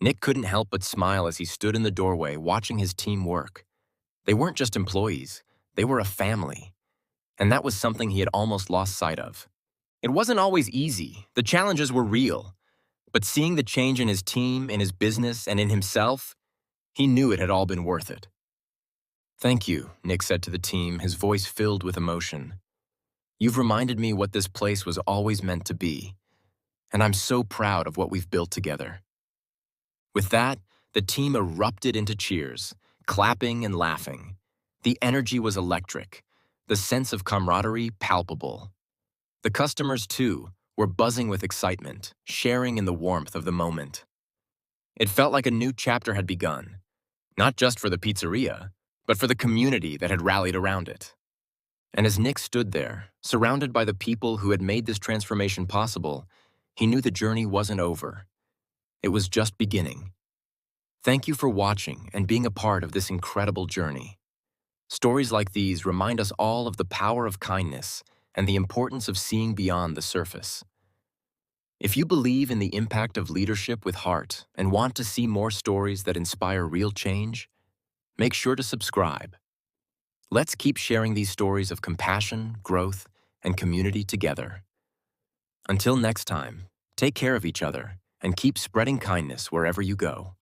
Nick couldn't help but smile as he stood in the doorway watching his team work. They weren't just employees, they were a family. And that was something he had almost lost sight of. It wasn't always easy, the challenges were real. But seeing the change in his team, in his business, and in himself, he knew it had all been worth it. "Thank you," Nick said to the team, his voice filled with emotion. "You've reminded me what this place was always meant to be, and I'm so proud of what we've built together." With that, the team erupted into cheers, clapping and laughing. The energy was electric, the sense of camaraderie palpable. The customers, too, were buzzing with excitement, sharing in the warmth of the moment. It felt like a new chapter had begun, not just for the pizzeria, but for the community that had rallied around it. And as Nick stood there, surrounded by the people who had made this transformation possible, he knew the journey wasn't over. It was just beginning. Thank you for watching and being a part of this incredible journey. Stories like these remind us all of the power of kindness and the importance of seeing beyond the surface. If you believe in the impact of leadership with heart and want to see more stories that inspire real change, make sure to subscribe. Let's keep sharing these stories of compassion, growth, and community together. Until next time, take care of each other and keep spreading kindness wherever you go.